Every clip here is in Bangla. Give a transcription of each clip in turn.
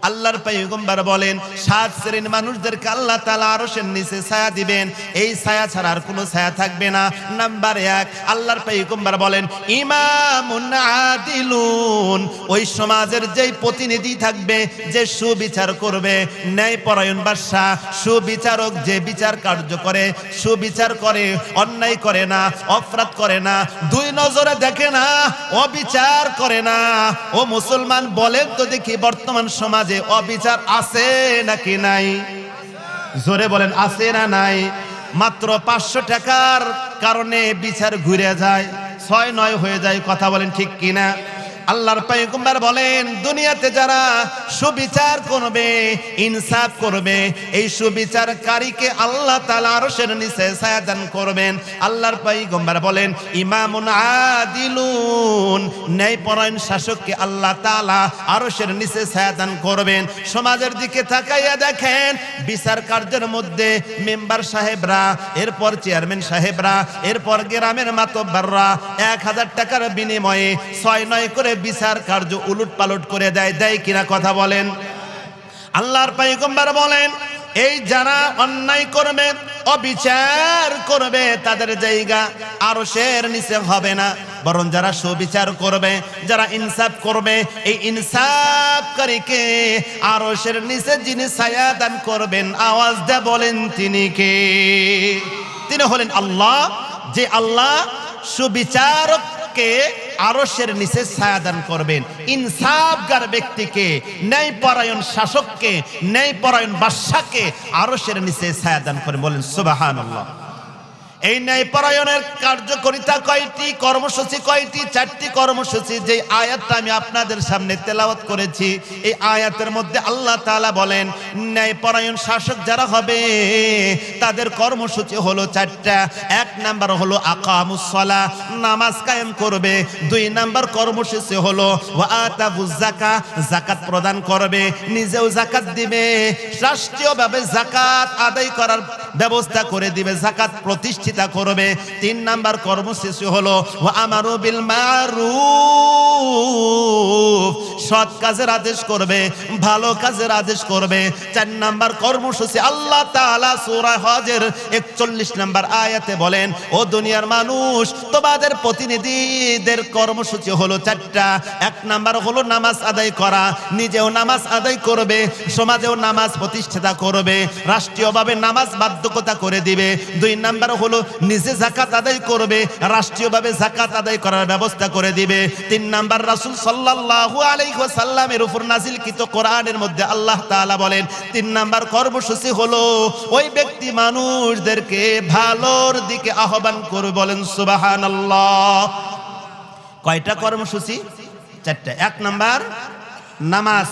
আল্লাহর পয়গম্বর বলেন 7 শ্রেণীর মানুষদেরকে আল্লাহ তাআলা আরশের নিচে ছায়া দিবেন, এই ছায়া ছাড়া আর কোনো ছায়া থাকবে না। নাম্বার 1, আল্লাহর পয়গম্বর বলেন ইমামুন আদিলুন, ওই সমাজের যেই প্রতিনিধি থাকবে, যে সুবিচার করবে, ন্যায়পরায়ণ বাদশা, সুবিচারক, যে বিচার কার্য করে, সুবিচার করে, অন্যায় করে না, অপরাধ করে না, দুই নজরে দেখে না, অবিচার করে না। ও মুসলমান বলেন তো দেখি বর্তমান সমাজে অবিচার আছে নাকি নাই? জোরে বলেন আছে না নাই? মাত্র 500 টাকার কারণে বিচার ঘুরে যায়, 6-9 হয়ে যায়। কথা বলেন ঠিক কিনা? আল্লাহর পয়গম্বর বলেন দুনিয়াতে যারা সুবিচার করবে, ইনসাফ করবে, এই সুবিচারকারীকে আল্লাহ তাআলা আরশের নিচে ছায়া দান করবেন। আল্লাহর পয়গম্বর বলেন ইমামুন আদিলুন, ন্যায়পরায়ণ শাসককে আল্লাহ তাআলা আরশের নিচে ছায়া দান করবেন। সমাজের দিকে তাকাইয়া দেখেন, বিচার কার্যের মধ্যে মেম্বার সাহেবরা, এরপর চেয়ারম্যান সাহেবরা, এরপর গ্রামের মাতব্বররা 1000 টাকার বিনিময়ে 6-9 করে বিচার কার্য উলট পালট করে দেয় কিনা? কথা বলেন। আল্লাহর পয়গম্বর বলেন এই যারা অন্যায় করবে, অবিচার করবে, তাদের জায়গা আরশের নিচে হবে না, বরং যারা সুবিচার করবে, যারা ইনসাফ করবে, এই ইনসাফকারীকে আরশের নিচে যিনি ছায়া দান করবেন, আওয়াজ দিয়ে বলেন তিনি কে? তিনি হলেন আল্লাহ। যে আল্লাহ সুবিচারককে আরশের নিচে ছায়া দান করবেন, ইনসাফগার ব্যক্তিকে, ন্যায়পরায়ণ শাসককে, ন্যায়পরায়ণ বাদশাকে আরশের নিচে ছায়া দান করেন। বলেন সুবহানাল্লাহ। এই ন্যায়পরায়ণের কার্যকারিতা কয়টি? কর্মসূচি কয়টি? 4টি কর্মসূচি। যে আয়াতটা আমি আপনাদের সামনে তেলাওয়াত করেছি, এই আয়াতের মধ্যে আল্লাহ তাআলা বলেন ন্যায়পরায়ণ শাসক যারা হবে তাদের কর্মসূচি হলো 4টা। 1 নাম্বার হলো আকামুস সালাহ, নামাজ কায়েম করবে। 2 নাম্বার কর্মসূচি হলো ওয়া আতাবুজ যাকাত, যাকাত প্রদান করবে, নিজেও যাকাত দিবে, রাষ্ট্রীয়ভাবে যাকাত আদায় করার ব্যবস্থা করে দিবে, যাকাত প্রতিষ্ঠা করবে। 3 নাম্বার কর্মসূচি হলো ওয়া আমারু বিল মারুফ, সৎ কাজের আদেশ করবে, ভালো কাজের আদেশ করবে। 4 নাম্বার কর্মসূচি আল্লাহ তাআলা সূরা হজের 41 নাম্বার আয়াতে বলেন ও দুনিয়ার মানুষ, তোমাদের প্রতিনিধিদের কর্মসূচি হলো 4টা। 1 নাম্বার হলো নামাজ আদায় করা, নিজেও নামাজ আদায় করবে, সমাজেও নামাজ প্রতিষ্ঠা করবে, রাষ্ট্রীয়ভাবে নামাজ বাধ্যকতা করে দিবে। 2 নাম্বার হলো নিজে যাকাত আদায় করবে, রাষ্ট্রীয়ভাবে যাকাত আদায় করার ব্যবস্থা করে দিবে। 3 নাম্বার রাসূল সাল্লাল্লাহু আলাইহি ওয়াসাল্লামের উপর নাযিলকৃত কোরআনের মধ্যে আল্লাহ তাআলা বলেন 3 নাম্বার কর্মসূচি হলো ওই ব্যক্তি মানুষদেরকে ভালোর দিকে আহ্বান করবে। বলেন সুবহানাল্লাহ। কয়টা কর্মসূচি? 4টা। 1 নাম্বার নামাজ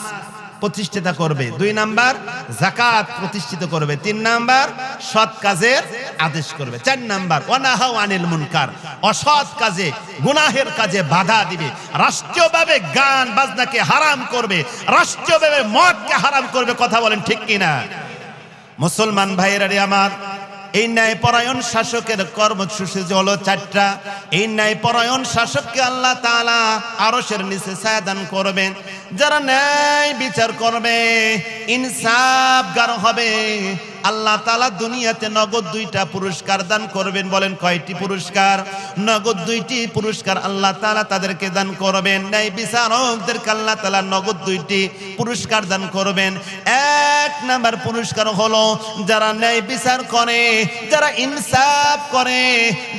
প্রতিষ্ঠিত করবে, 2 নাম্বার যাকাত প্রতিষ্ঠিত করবে, 3 নাম্বার সৎ কাজের আদেশ করবে, 4 নাম্বার ওয়ানাহু আনিল মুনকার, অসৎ কাজে, গুনাহের কাজে বাধা দিবে, রাষ্ট্রীয়ভাবে গান বাজনাকে হারাম করবে, রাষ্ট্রীয়ভাবে মদকে হারাম করবে। কথা বলেন ঠিক কিনা? মুসলমান ভাইরা রে আমার, এই ন্যায়পরায়ণ শাসকের কর্মসূচি হলো 4টা। এই ন্যায়পরায়ণ শাসককে আল্লাহ তাআলা আরশের নিচে ছায়া দান করবেন। যারা ন্যায় বিচার করবে, ইনসাফগার হবে, আল্লাহ তাআলা দুনিয়াতে নগদ 2টা পুরস্কার দান করবেন। বলেন কয়টি পুরস্কার? নগদ 2টি পুরস্কার আল্লাহ তাআলা তাদেরকে দান করবেন। ন্যায় বিচারকদেরকে আল্লাহ তাআলা নগদ 2টি পুরস্কার দান করবেন। 1 নাম্বার পুরস্কার হলো যারা ন্যায় বিচার করে, যারা ইনসাফ করে,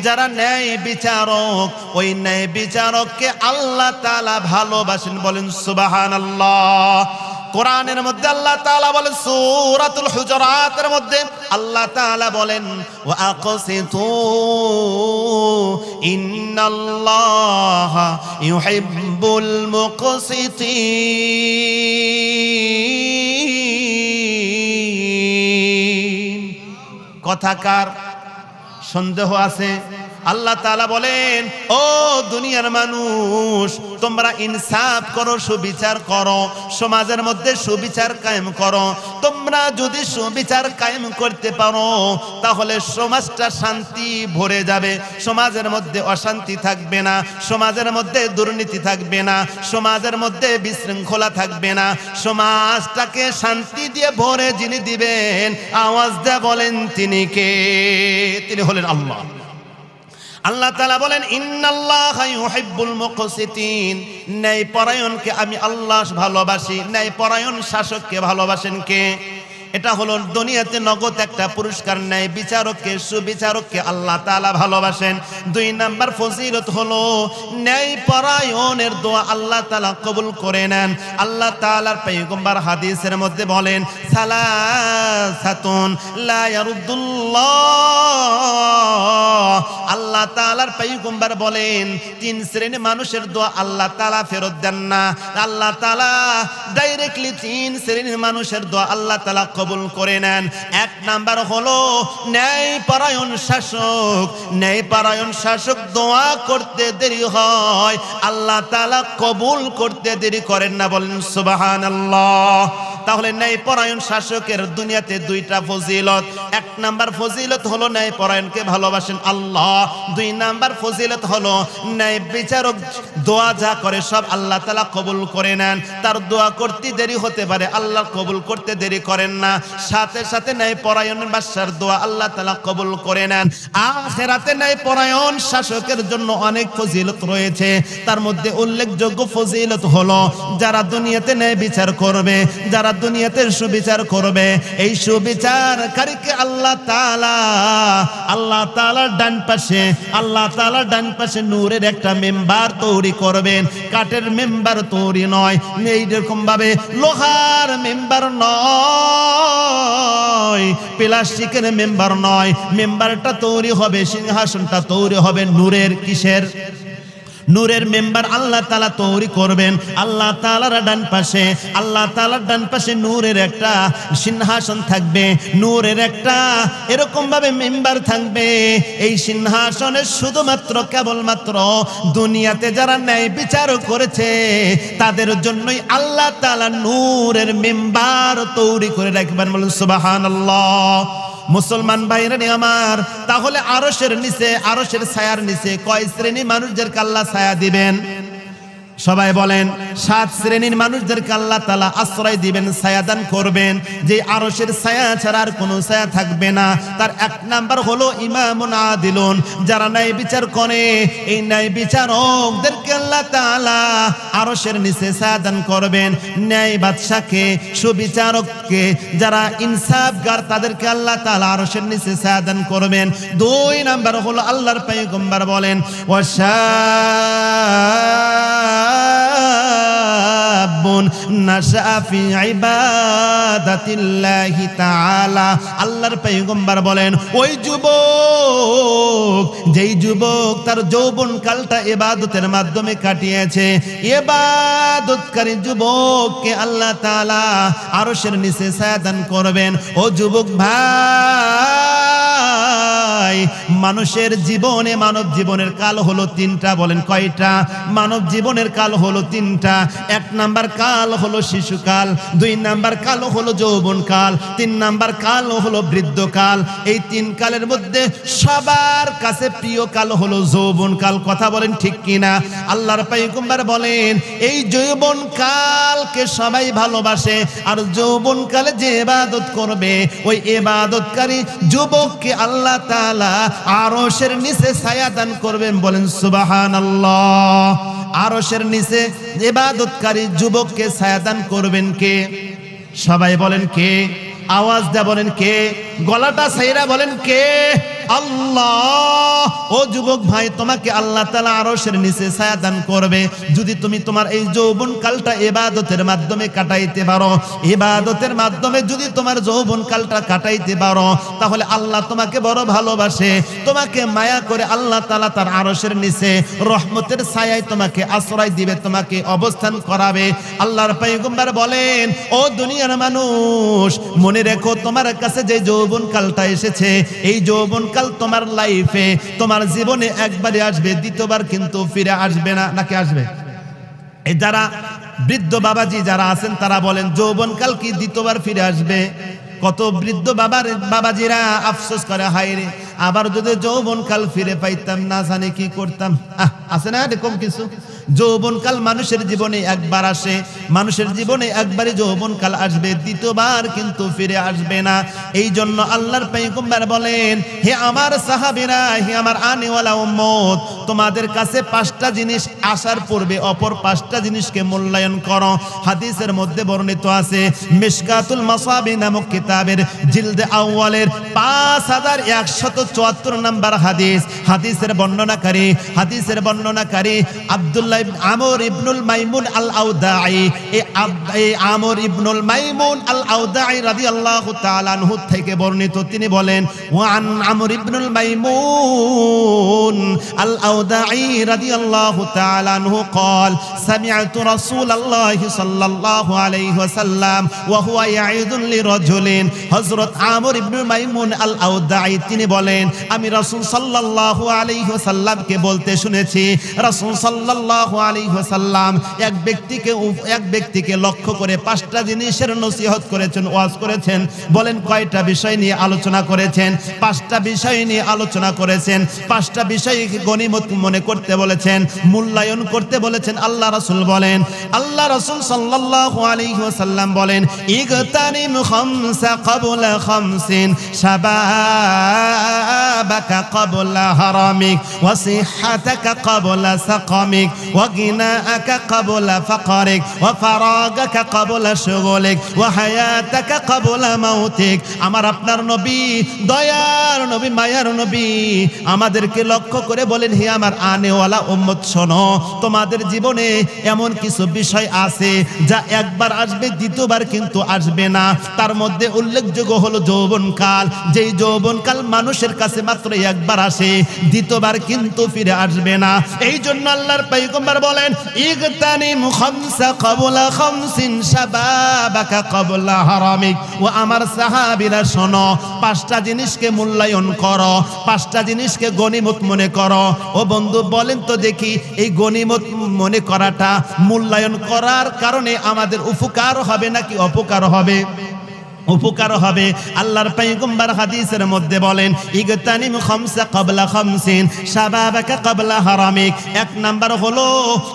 যারা ন্যায় বিচারক, ওই ন্যায় বিচারককে আল্লাহ তাআলা ভালোবাসেন। বলেন সুবহানাল্লাহ। কোরআনের মধ্যে আল্লাহ তাআলা বলেন, সূরাতুল হুজুরাতের মধ্যে আল্লাহ তাআলা বলেন ওয়া আকসিতু ইন্নাল্লাহা ইউহিব্বুল মুকসিতিন। কথাকার সন্দেহ আছে? আল্লাহ তাআলা বলেন, ও দুনিয়ার মানুষ, তোমরা ইনসাফ করো, সুবিচার করো, সমাজের মধ্যে সুবিচার কায়েম করো। তোমরা যদি সুবিচার কায়েম করতে পারো তাহলে সমাজটা শান্তি ভরে যাবে, সমাজের মধ্যে অশান্তি থাকবে না, সমাজের মধ্যে দুর্নীতি থাকবে না, সমাজের মধ্যে বিশৃঙ্খলা থাকবে না। সমাজটাকে শান্তি দিয়ে ভরে যিনি দিবেন, আওয়াজ দিয়ে বলেন তিনি কে? তিনি হলেন আল্লাহ। আল্লাহ তাআলা বলেন, ইন্নাল্লাহা ইউহিব্বুল মুকসিতিন, ন্যায়পরায়ণকে আমি আল্লাহ ভালোবাসি। ন্যায়পরায়ণ শাসককে ভালোবাসেন কে? এটা হলো দুনিয়াতে নগদ একটা পুরস্কার। ন্যায় বিচারককে, সুবিচারককে আল্লাহ তাআলা ভালোবাসেন। 2 নাম্বার ফজিলত হলো ন্যায়পরায়ণের দোয়া আল্লাহ তাআলা কবুল করে নেন। আল্লাহ তাআলার পয়গম্বর হাদিসের মধ্যে বলেন, সালাসাতুন লা ইয়ারুদ্দুল্লাহ, আল্লাহ তাআলার পয়গম্বর বলেন 3 শ্রেণীর মানুষের দোয়া আল্লাহ তাআলা ফেরত দেন না। আল্লাহ তাআলা ডাইরেক্টলি 3 শ্রেণীর মানুষের দোয়া আল্লাহ তাআলা কবুল করে নেন। 1 নাম্বার হলো ন্যায়পরায়ণ শাসক। ন্যায়পরায়ণ শাসক দোয়া করতে দেরি হয়, আল্লাহ তাআলা কবুল করতে দেরি করেন না। বলেন সুবহানাল্লাহ। তাহলে ন্যায়পরায়ণ শাসকের দুনিয়াতে 2টা ফজিলত। 1 নাম্বার ফজিলত হলো ন্যায়পরায়ণকে ভালোবাসেন আল্লাহ। 2 নাম্বার ফজিলত হলো ন্যায় বিচারক দোয়া যা করে সব আল্লাহ তাআলা কবুল করে নেন। তার দোয়া করতে দেরি হতে পারে, আল্লাহ কবুল করতে দেরি করেন না। সাথে সাথে ন্যায়পরায়ণ বাদশার দোয়া আল্লাহ তাআলা কবুল করে নেন। আখিরাতে ন্যায়পরায়ণ শাসকের জন্য অনেক ফজিলত রয়েছে। তার মধ্যে উল্লেখযোগ্য ফজিলত হলো যারা দুনিয়াতে ন্যায় বিচার করবে, যারা দুনিয়াতে সুবিচার করবে, এই সুবিচারকারীকে আল্লাহ তাআলার ডান পাশে নূরের একটা মেম্বার তৈরি করবেন। কাঠের মেম্বার তৈরি নয়, এইরকম ভাবে লোহার মেম্বার নয়, প্লাস্টিকের মেম্বার নয়। মেম্বারটা তৈরি হবে, সিংহাসনটা তৈরি হবে নূরের। কিসের? নূরের মেম্বার আল্লাহ তাআলা তৈরি করবেন। আল্লাহ তাআলার ডান পাশে নূরের একটা সিংহাসন থাকবে, নূরের একটা এরকম ভাবে মেম্বার থাকবে। এই সিংহাসনে শুধুমাত্র কেবলমাত্র দুনিয়াতে যারা ন্যায় বিচার করেছে তাদের জন্যই আল্লাহ তাআলা নূরের মেম্বার তৈরি করে রাখবেন। বলুন সুবহানাল্লাহ। মুসলমান ভাইরা আমার, তাহলে আরশের নিচে, আরশের ছায়ার নিচে কয় শ্রেণী মানুষদেরকে আল্লাহ ছায়া দিবেন? সবাই বলেন, 7 শ্রেণীর মানুষদেরকে আল্লাহ তাআলা আশ্রয় দিবেন, ছায়া দান করবেন, যে আরশের ছায়া ছাড়া আর কোনো ছায়া থাকবে না। তার 1 নাম্বার হলো ইমামুন আদিলুন, যারা ন্যায় বিচার করে, এই ন্যায় বিচারকদেরকে আল্লাহ তাআলা আরশের নিচে ছায়া দান করবেন। ন্যায় বাদশাকে, সুবিচারককে, যারা ইনসাফগার, তাদেরকে আল্লাহ তাআলা আরশের নিচে ছায়া দান করবেন। 2 নাম্বার হলো আল্লাহর পয়গম্বর বলেন, আল্লাহর পয়গম্বর বলেন, ওই যুবক, যেই যুবক তার যৌবন কালটা ইবাদতের মাধ্যমে কাটিয়েছে, ইবাদতকারী যুবককে আল্লাহ তাআলা আরশের নিচে ছায়া দান করবেন। ও যুবক ভাই, মানুষের জীবনে, মানব জীবনের কাল হলো 3টা। বলেন কয়টা? মানব জীবনের কাল হলো 3টা। 1 নাম্বার কাল হলো শিশুকাল, 2 নাম্বার কাল হলো যৌবনকাল, 3 নাম্বার কাল হলো বৃদ্ধকাল। এই 3 কালের মধ্যে সবার কাছে প্রিয় কাল হলো যৌবনকাল। কথা বলেন ঠিক কিনা? আল্লাহর পয়গম্বর বলেন, এই যৌবনকালকে সবাই ভালোবাসে, আর যৌবনকালে যে ইবাদত করবে ওই ইবাদতকারী যুবককে আল্লাহ তাআলা আরশের নিচে ছায়া দান করবেন। বলেন সুবহানাল্লাহ। আরশের নিচে ইবাদতকারী যুবককে ছায়া দান করবেন কে? সবাই বলেন কে? আওয়াজ দা বলেন কে? গলাটা ছাইরা বলেন কে? আল্লাহ। ও যুবক ভাই, তোমাকে আল্লাহ তাআলা আরশের নিচে ছায়া দান করবে যদি তুমি তোমার এই যৌবন কালটা ইবাদতের মাধ্যমে কাটাইতে পারো। ইবাদতের মাধ্যমে যদি তোমার যৌবন কালটা কাটাইতে পারো, তাহলে আল্লাহ তোমাকে বড় ভালোবাসে, তোমাকে মায়া করে আল্লাহ তাআলা তার আরশের নিচে রহমতের ছায়ায় তোমাকে আশ্রয় দিবে, তোমাকে অবস্থান করাবে। আল্লাহর পয়গম্বর বলেন, ও দুনিয়ার মানুষ, মনে রেখো তোমার কাছে যে যৌবন কালটা এসেছে, এই যৌবন যৌবনকাল তোমার লাইফে তোমার জীবনে একবারই আসবে, দ্বিতীয়বার কিন্তু ফিরে আসবে না। নাকি আসবে? এই যারা বৃদ্ধ বাবাজি যারা আছেন তারা বলেন যৌবনকাল কি দ্বিতীয়বার ফিরে আসবে? কত বৃদ্ধ বাবাজিরা আফসোস করে, হায় রে আবার যদি যৌবনকাল ফিরে পাইতাম না জানি কি করতাম। আছে না এরকম কিছু? যৌবনকাল মানুষের জীবনে একবার আসে, মানুষের জীবনে একবারই যৌবনকাল আসবে, দ্বিতীয়বার কিন্তু ফিরে আসবে না। এই জন্য আল্লাহর পয়গম্বর বলেন, হে আমার সাহাবীরা, হে আমার আনেওয়ালা উম্মত, তোমাদের কাছে 5টা জিনিস আসার পূর্বে অপর 5টা জিনিসকে মূল্যায়ন করো। হাদিসের মধ্যে বর্ণিত আছে, মিশকাতুল মাসাবি নামক কিতাবের জিলদে আউয়ালের 5174 নম্বর হাদিস। হাদিসের বর্ণনাকারী আব্দুল্লাহ আমর ইবনুল মাইমুন আল আউদাঈ, এই আমর ইবনুল মাইমুন আল আউদাঈ রাদিয়াল্লাহু তাআলা আনহু থেকে বর্ণিত। তিনি বলেন, ওয়ান আমর ইবনুল মাইমুন আল আউদাঈ রাদিয়াল্লাহু তাআলা আনহু قال سمعت رسول الله صلى الله عليه وسلم وهو يعظ لرجل। হযরত আমর ইবনুল মাইমুন আল আউদাঈ তিনি বলেন, আমি রাসূল সাল্লাল্লাহু আলাইহি ওয়াসাল্লামকে বলতে শুনেছি, রাসূল সাল্লাল্লাহু আলাইহি ওয়াসাল্লাম এক ব্যক্তিকে লক্ষ্য করে 5টা জিনিসের নসিহত করেছেন, ওয়াজ করেছেন। বলেন কয়টা বিষয় নিয়ে আলোচনা করেছেন? 5টা বিষয় নিয়ে আলোচনা করেছেন। 5টা বিষয়কে গনিমত মনে করতে বলেছেন, মূল্যায়ন করতে বলেছেন। আল্লাহ রাসূল সাল্লাল্লাহু আলাইহি ওয়াসাল্লাম বলেন, ইগতানিম খামসা ক্বাবলা খামসিন শাবাবাকা ক্বাবলা হারামিক ওয়া সিহহাতাকা ক্বাবলা সাকামিক ওয়া গিনাআকা ক্বাবলা ফাকরিক ওয়া ফারাগাকা ক্বাবলা শুগুলিক ওয়া হায়াতাকা ক্বাবলা মাউতিক। আমার আপনার নবী, দয়ার নবী, মায়ার নবী আমাদেরকে লক্ষ্য করে বলেন, হে আমার আনেওয়ালা উম্মত, শোনো, তোমাদের জীবনে এমন কিছু বিষয় আছে যা একবার আসবে, দ্বিতীয়বার কিন্তু আসবে না। তার মধ্যে উল্লেখযোগ্য হলো যৌবনকাল। যেই যৌবনকাল মানুষের কাছে মাত্র একবার আসে, দ্বিতীয়বার কিন্তু ফিরে আসবে না। এই জন্য আল্লাহর পয়গম্বর বলেন, ইগতানিম খামসা ক্বাবলা খামসিন শাবাবাকা ক্বাবলা হারামিক। ও আমার সাহাবীরা শোনো, 5টা জিনিসকে মূল্যায়ন করো, 5টা জিনিসকে গনিমত মনে করো। ও বন্ধু বলেন তো দেখি, এই গনিমত মনে করাটা, মূল্যায়ন করার কারণে আমাদের উপকার হবে নাকি অপকার হবে? উপকার হবে। আল্লাহর পয়গম্বর হাদিসের মধ্যে বলেন, ইগতানিম খামসা ক্বাবলা খামসিন শাবাবাকা ক্বাবলা হারামিক। 1 নাম্বার হলো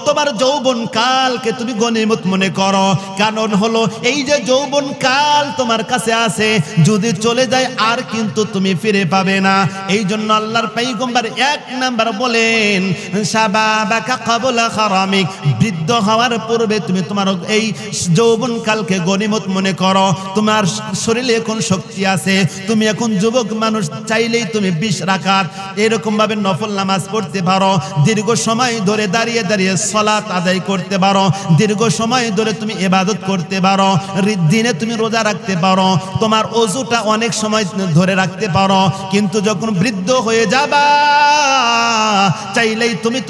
তোমার যৌবনকালকে তুমি গনিমত মনে করো। কারণ হলো এই যে যৌবনকাল তোমার কাছে আছে, যদি চলে যায় আর কিন্তু তুমি ফিরে পাবে না। এই জন্য আল্লাহর পয়গম্বর 1 নাম্বার বলেন, শাবাবাকা ক্বাবলা হারামিক, বৃদ্ধ হওয়ার পূর্বে তুমি তোমার এই যৌবনকালকে গনিমত মনে করো। তোমার শরীরে এখন শক্তি আছে, তুমি এখন যুবক মানুষ, চাইলেই তুমি 20 রাকাত এরকম ভাবে নফল নামাজ পড়তে পারো, দীর্ঘ সময় ধরে দাঁড়িয়ে দাঁড়িয়ে সালাত আদায় করতে পারো, দীর্ঘ সময় ধরে তুমি ইবাদত করতে পারো, দিনে তুমি রোজা রাখতে পারো, তোমার ওযুটা অনেক সময় ধরে রাখতে পারো। কিন্তু যখন বৃদ্ধ হয়ে যাবা, চাইলেই তুমি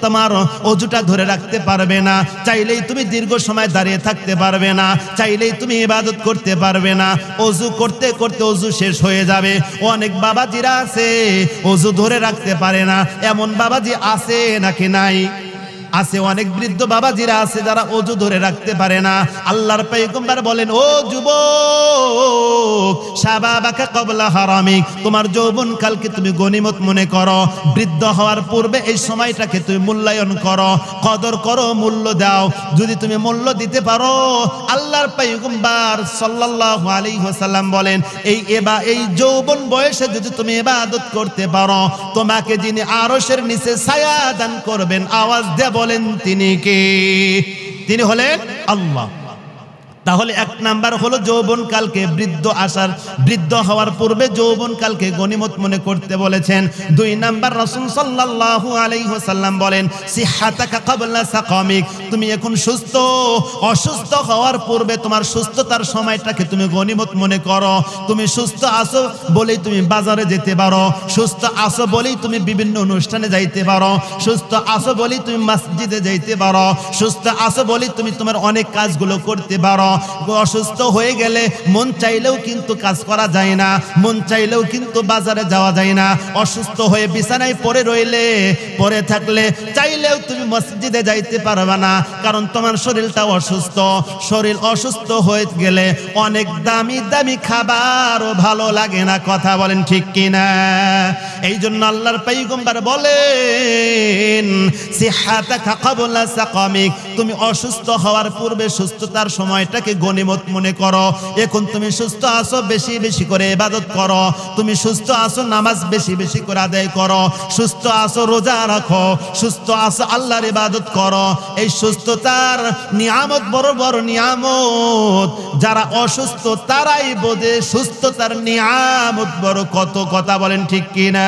তোমার ওযুটা ধরে রাখতে পারবে না, চাইলেই তুমি দীর্ঘ সময় দাঁড়িয়ে থাকতে পারবে না, চাইলেই তুমি ইবাদত করতে পারবে না। ওযু করতে করতে ওযু শেষ হয়ে যাবে। অনেক বাবাজিরা আছে ওযু ধরে রাখতে পারে না, এমন বাবাজি আছে নাকি নাই? আছে, অনেক বৃদ্ধ বাবাজিরা আছে যারা ওযু ধরে রাখতে পারে না। আল্লাহর পয়গম্বর বলেন, ও যুবক, শাবাবাকা ক্বাবলা হারামিক, তোমার যৌবনকালকে তুমি গনিমত মনে করো। বৃদ্ধ হওয়ার পূর্বে এই সময়টাকে তুমি মূল্যায়ন করো, কদর করো, মূল্য দাও। যদি তুমি মূল্য দিতে পারো, আল্লাহর পয়গম্বর সাল্লাল্লাহু আলাইহি ওয়াসাল্লাম বলেন, এই যৌবন বয়সে যদি তুমি ইবাদত করতে পারো, তোমাকে যিনি আরশের নিচে ছায়া দান করবেন, আওয়াজ দেব বলেন তিনি কে? তিনি হলেন আল্লাহ। তাহলে 1 নাম্বার হলো যৌবনকালকে বৃদ্ধ হওয়ার পূর্বে যৌবনকালকে গনিমত মনে করতে বলেছেন। 2 নাম্বার রাসূল সাল্লাল্লাহু আলাইহি ওয়াসাল্লাম বলেন, সিহহাতাকা ক্বাবলা সাকামিক, তুমি এখন সুস্থ, অসুস্থ হওয়ার পূর্বে তোমার সুস্থতার সময়টাকে তুমি গনিমত মনে করো। তুমি সুস্থ আছো বলেই তুমি বাজারে যেতে পারো, সুস্থ আছো বলেই তুমি বিভিন্ন অনুষ্ঠানে যাইতে পারো, সুস্থ আছো বলেই তুমি মসজিদে যাইতে পারো, সুস্থ আছো বলেই তুমি তোমার অনেক কাজগুলো করতে পারো। অসুস্থ হয়ে গেলে মন চাইলেও কিন্তু কাজ করা যায় না, মন চাইলেও কিন্তু বাজারে যাওয়া যায় না। অসুস্থ হয়ে বিছানায় পড়ে থাকলে চাইলেও তুমি মসজিদে যাইতে পারবে না, কারণ তোমার শরীরটা অসুস্থ। শরীর অসুস্থ হয়ে গেলে অনেক দামি দামি খাবারও ভালো লাগে না। কথা বলেন ঠিক কিনা? এই জন্য আল্লাহর পয়গম্বর বলেন, সিহাতাকা ক্বাবলা সাকামিক, তুমি অসুস্থ হওয়ার পূর্বে সুস্থতার সময়টাকে গনিমত মনে করো। এখন তুমি সুস্থ আছো, বেশি বেশি করে ইবাদত করো। তুমি সুস্থ আছো, নামাজ বেশি বেশি করে আদায় করো। সুস্থ আছো, রোজা রাখো। সুস্থ আছো, আল্লাহর ইবাদত করো। এই সুস্থতার নিয়ামত বড় বড় নিয়ামত। যারা অসুস্থ তারাই বোঝে সুস্থতার নিয়ামত বড় কত। কথা বলেন ঠিক কিনা?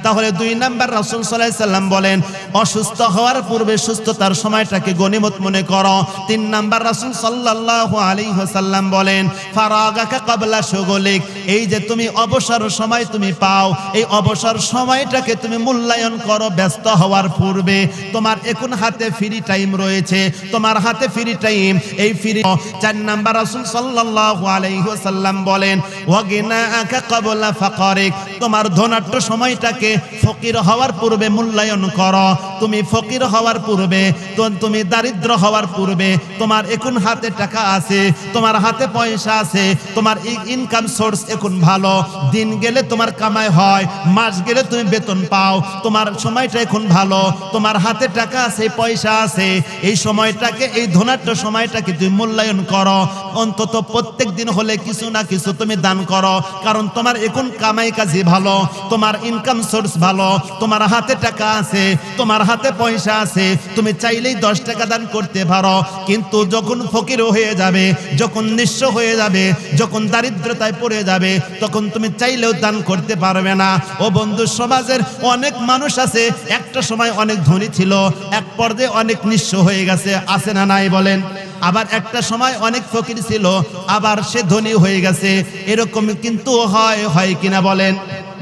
তাহলে 2 নাম্বার রাসূল সাল্লাল্লাহু আলাইহি সাল্লাম বলেন, অসুস্থ হওয়ার পূর্বে সুস্থতার সময়টাকে গনিমত মনে করো। 3 নাম্বার রাসূল সাল্লাল্লাহু আলাইহি ওয়াসাল্লাম বলেন, ফারাগাকা ক্বাবলা শুগুলিক, এই যে তুমি অবসর সময় তুমি পাও, এই অবসর সময়টাকে তুমি মূল্যায়ন করো ব্যস্ত হওয়ার পূর্বে। তোমার এখন হাতে ফ্রি টাইম রয়েছে, তোমার হাতে ফ্রি টাইম। এই ফ্রি 4 নাম্বার রাসূল সাল্লাল্লাহু আলাইহি ওয়াসাল্লাম বলেন, ওয়াগিনাকা ক্বাবলা ফাকারিক, তোমার ধনাঢ্য সময়টাকে ফকির হওয়ার পূর্বে মূল্যায়ন করো। তুমি ফকির হওয়ার পূর্বে, তুমি দারিদ্র হওয়ার পূর্বে তোমার এখন হাতে টাকা আছে, তোমার হাতে পয়সা আছে, তোমার ইনকাম সোর্স এখন ভালো। দিন গেলে তোমার কামাই হয়, মাস গেলে তুমি বেতন পাও। তোমার সময়টা এখন ভালো, তোমার হাতে টাকা আছে, পয়সা আছে। এই সময়টাকে, এই ধনাঢ্য সময়টাকে তুমি মূল্যায়ন করো। অন্তত প্রত্যেক দিন হলে কিছু না কিছু তুমি দান করো, কারণ তোমার এখন কামাই কাজে ভালো, তোমার ইনকাম সোর্স ভালো, তোমার হাতে টাকা আছে, তোমার হাতে পয়সা আছে। তুমি চাইলেই 10 টাকা দান করতে পারো, কিন্তু যখন ফকির হয়ে যাবে, যখন নিঃস্ব হয়ে যাবে, যখন দারিদ্রতায় পড়ে যাবে, তখন তুমি চাইলেও দান করতে পারবে না। ও বন্ধু, সমাজের অনেক মানুষ আছে, একটা সময় অনেক ধনী ছিল, এক পর্যায়ে অনেক নিঃস্ব হয়ে গেছে, আছে না নাই বলেন? আবার একটা সময় অনেক ফকির ছিল, আবার সে ধনী হয়ে গেছে। এরকম কিন্তু হয় কিনা বলেন?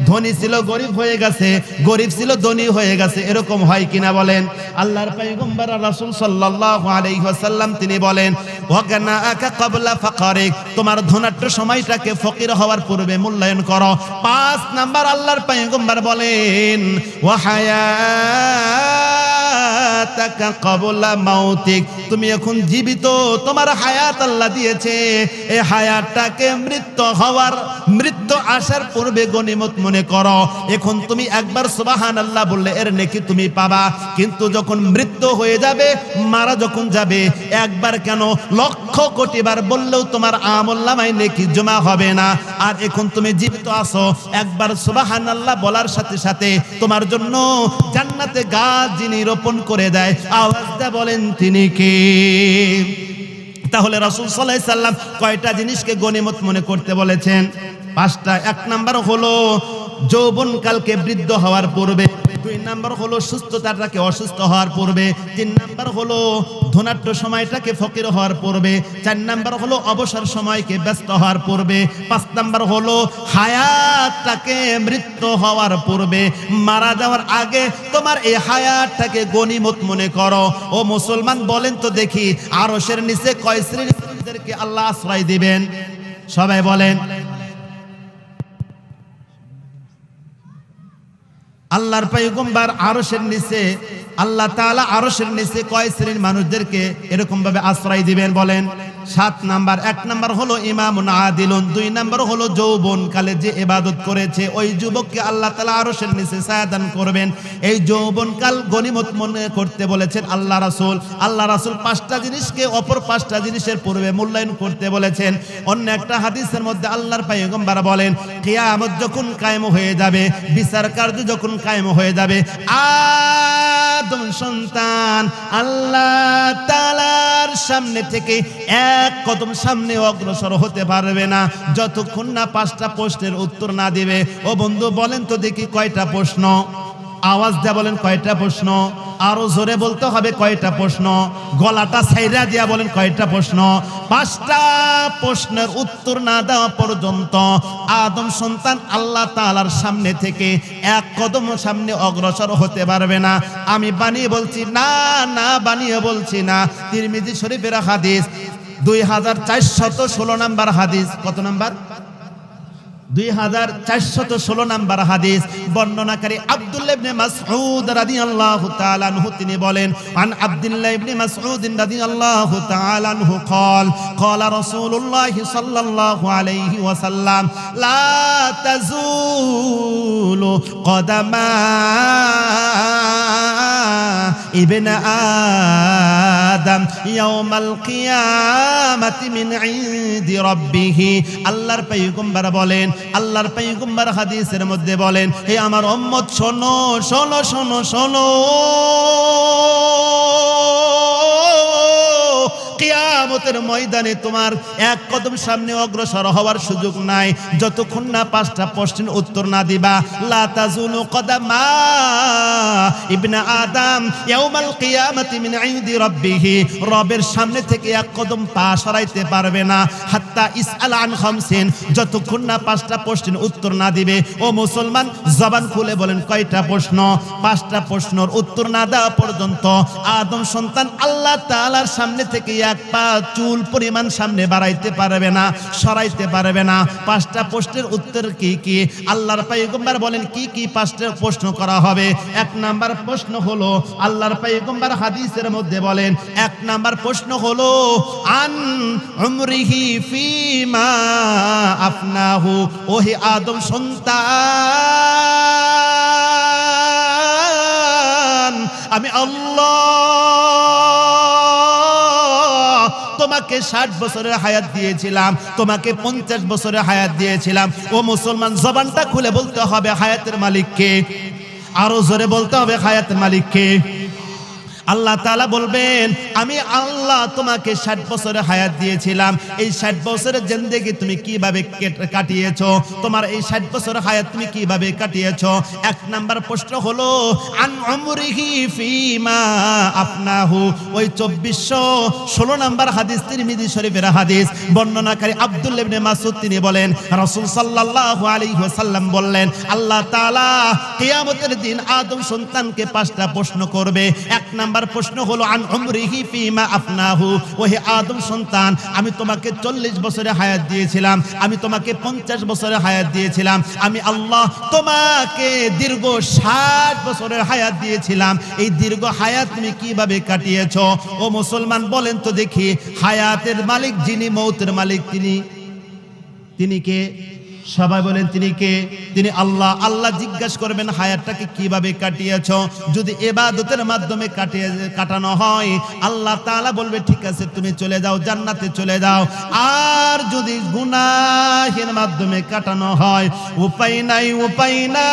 ধনী ছিল গরিব হয়ে গেছে, গরিব ছিল ধনী হয়ে গেছে, এরকম হয় কিনা বলেন? আল্লাহর পয়গম্বর রাসূল সাল্লাল্লাহু আলাইহি ওয়াসাল্লাম তিনি বলেন, ওয়াগনাকা ক্বাবলা ফাকারিক, তোমার ধনাঢ্য সময়টাকে ফকির হওয়ার পূর্বে মূল্যায়ন করো। 5 নাম্বার আল্লাহর পয়গম্বর বলেন, ওয়াহায়াতাকা ক্বাবলা মাউতিক, তুমি এখন জীবিত, তোমার হায়াত আল্লাহ দিয়েছে, এই হায়াতটাকে মৃত্যু আসার পূর্বে গনিমত মনে করো। এখন তুমি একবার সুবহানাল্লাহ বললে এর নেকি তুমি পাবা, কিন্তু যখন মৃত্যু হয়ে যাবে, মারা যখন যাবে, একবার কেন লক্ষ কোটি বার বললেও তোমার আমলনামায় নেকি জমা হবে না। আর এখন তুমি জীবিত আছো, একবার সুবহানাল্লাহ বলার সাথে সাথে তোমার জন্য জান্নাতে গাছ যিনি রোপণ করে দেয়, আওয়াজটা বলেন তিনি কে? তাহলে রাসূল সাল্লাল্লাহু আলাইহি সাল্লাম কয়টা জিনিসকে গনিমত মনে করতে বলেছেন? 5টা। 1 নাম্বার হলো যৌবনকালকে বৃদ্ধ হওয়ার পূর্বে, 2 নাম্বার হলো সুস্থতাটাকে অসুস্থ হওয়ার পূর্বে, 3 নাম্বার হলো ধনাঢ্য সময়টাকে ফকির হওয়ার পূর্বে, 4 নাম্বার হলো অবসর সময়কে ব্যস্ত হওয়ার পূর্বে, 5 নাম্বার হলো হায়াতটাকে মৃত্যু হওয়ার পূর্বে, মারা যাওয়ার আগে তোমার এই হায়াতটাকে গনিমত মনে করো। ও মুসলমান, বলেন তো দেখি, আরশের নিচে কয় শ্রেণীদেরকে আল্লাহ আশ্রয় দিবেন? সবাই বলেন। আল্লাহর পয়গম্বর আরশের নিচে, আল্লাহ তাআলা আরশের নিচে কয় শ্রেণীর মানুষদেরকে এরকম ভাবে আশ্রয় দিবেন বলেন? 7 নাম্বার। 1 নাম্বার হলো ইমামুন আদিলুন, 2 নাম্বার হলো যৌবনকালে যে ইবাদত করেছে ওই যুবককে আল্লাহ তাআলা আরশের নিচে ছায়া দান করবেন। এই যৌবনকাল গনিমত মনে করতে বলেছেন আল্লাহ রাসূল। আল্লাহ রাসূল 5টা জিনিসকে অপর 5টা জিনিসের পূর্বে মূল্যায়ন করতে বলেছেন। অন্য একটা হাদিসের মধ্যে আল্লাহর পয়গম্বর বলেন, কিয়ামত যখন কায়েম হয়ে যাবে, বিচার কার্য যখন কায়েম হয়ে যাবে, আদম সন্তান আল্লাহ তাআলার সামনে থেকে 1 কদম সামনে অগ্রসর হতে পারবে না যতক্ষণ না 5টা প্রশ্নের উত্তর না দিবে। ও বন্ধু, বলেন তো দেখি কয়টা প্রশ্ন? আওয়াজ দিয়ে বলেন কয়টা প্রশ্ন? আরো জোরে বলতে হবে কয়টা প্রশ্ন? গলাটা ছাইরা দিয়া বলেন কয়টা প্রশ্ন? 5টা প্রশ্নের উত্তর না দেওয়া পর্যন্ত আদম সন্তান আল্লাহ তাআলার সামনে থেকে 1 কদম সামনে অগ্রসর হতে পারবে না। আমি বানিয়ে বলছি না, বানিয়ে বলছি না, তিরমিজি শরীফের হাদিস। 2416 নাম্বার হাদিস। কত নাম্বার? 2416 নাম্বার হাদিস। বর্ণনাকারী আব্দুল্লাহ ইবনে মাসউদ রাদিয়াল্লাহু তাআলা আনহু তিনি বলেন, আন আব্দুল্লাহ ইবনে মাসউদ রাদিয়াল্লাহু তাআলা আনহু قال قال رسول الله صلى الله عليه وسلم لا تزول قدم ابن آدم يوم القيامة من عند ربه। আল্লাহর পয়গম্বর বলেন, আল্লাহর পয়গম্বর হাদিসের মধ্যে বলেন, হে আমার উম্মত শোনো শোনো শোনো শোনো, কিয়ামতের ময়দানে তোমার এক কদম সামনে অগ্রসর হওয়ার সুযোগ নাই যতক্ষণ না 5টা প্রশ্নের উত্তর না দিবা। লা তাজুলু কদামা ইবনে আদম ইয়াউমাল কিয়ামাতি মিন ইনদি রাব্বিহি, রবের সামনে থেকে এক কদম পা সরাইতে পারবে না। হাত্তা ইসআল আন খামসিন, যতক্ষণ না 5টা প্রশ্নের উত্তর না দিবে। ও মুসলমান, জবান খুলে বলেন কয়টা প্রশ্ন? 5টা প্রশ্নের উত্তর না দেওয়া পর্যন্ত আদম সন্তান আল্লাহ তাআলার সামনে থেকে এক পা চুল পরিমাণ সামনে বাড়াইতে পারবে না, সরাইতে পারবে না। 5টা প্রশ্নের উত্তর কি কি? আল্লাহর পয়গম্বর বলেন কি কি 5টা প্রশ্ন করা হবে। 1 নাম্বার প্রশ্ন হলো, আল্লাহর পয়গম্বর হাদিসের মধ্যে বলেন, 1 নাম্বার প্রশ্ন হলো আন উমরিহি ফিমা আফনাহু, ওহে আদম সন্তান, আমি আল্লাহ তোমাকে 60 বছরের হায়াত দিয়েছিলাম, তোমাকে 50 বছরের হায়াত দিয়েছিলাম। ও মুসলমান, জবানটা খুলে বলতে হবে হায়াতের মালিক কে? আরো জোরে বলতে হবে হায়াতের মালিক কে? আল্লাহ তাআলা বলবেন, আমি আল্লাহ তোমাকে 60 বছরের হায়াত দিয়েছিলাম। এই 60 বছরের জিন্দেগি তুমি কিভাবে কাটিয়েছো? তোমার এই 60 বছরের হায়াত তুমি কিভাবে কাটিয়েছো? 1 নাম্বার প্রশ্ন হলো আন উমরিহি ফিমা আফনাহু, ওই 2416 নাম্বার হাদিস, তিরমিজি শরীফের হাদিস। বর্ণনাকারী আব্দুল্লাহ ইবনে মাসউদ তিনি বলেন, রাসূল সাল্লাল্লাহু আলাইহি ওয়াসাল্লাম বললেন, আল্লাহ তাআলা কিয়ামতের দিন আদম সন্তানকে 5টা প্রশ্ন করবে। 1 নাম্বার প্রশ্ন হলো আন উমরিহি ফিমা আফনাহু, ওহে আদম সন্তান, আমি তোমাকে 40 বছরের হায়াত দিয়েছিলাম, আমি তোমাকে 50 বছরের হায়াত দিয়েছিলাম, আমি আল্লাহ তোমাকে দীর্ঘ 60 বছরের হায়াত দিয়েছিলাম। এই দীর্ঘ হায়াত তুমি কিভাবে কাটিয়েছো? ও মুসলমান, বলেন তো দেখি, হায়াতের মালিক যিনি, মৌতের মালিক তিনি কে? সবাই বলেন তিনি কে? তিনি আল্লাহ। আল্লাহ জিজ্ঞাসা করবেন হায়াতটাকে কিভাবে কাটিয়েছো? যদি ইবাদতের মাধ্যমে কাটানো হয়, আল্লাহ তাআলা বলবে ঠিক আছে তুমি চলে যাও, জান্নাতে চলে যাও। আর যদি গুনাহের মাধ্যমে কাটানো হয়, উপায় নাই, উপায় নাই,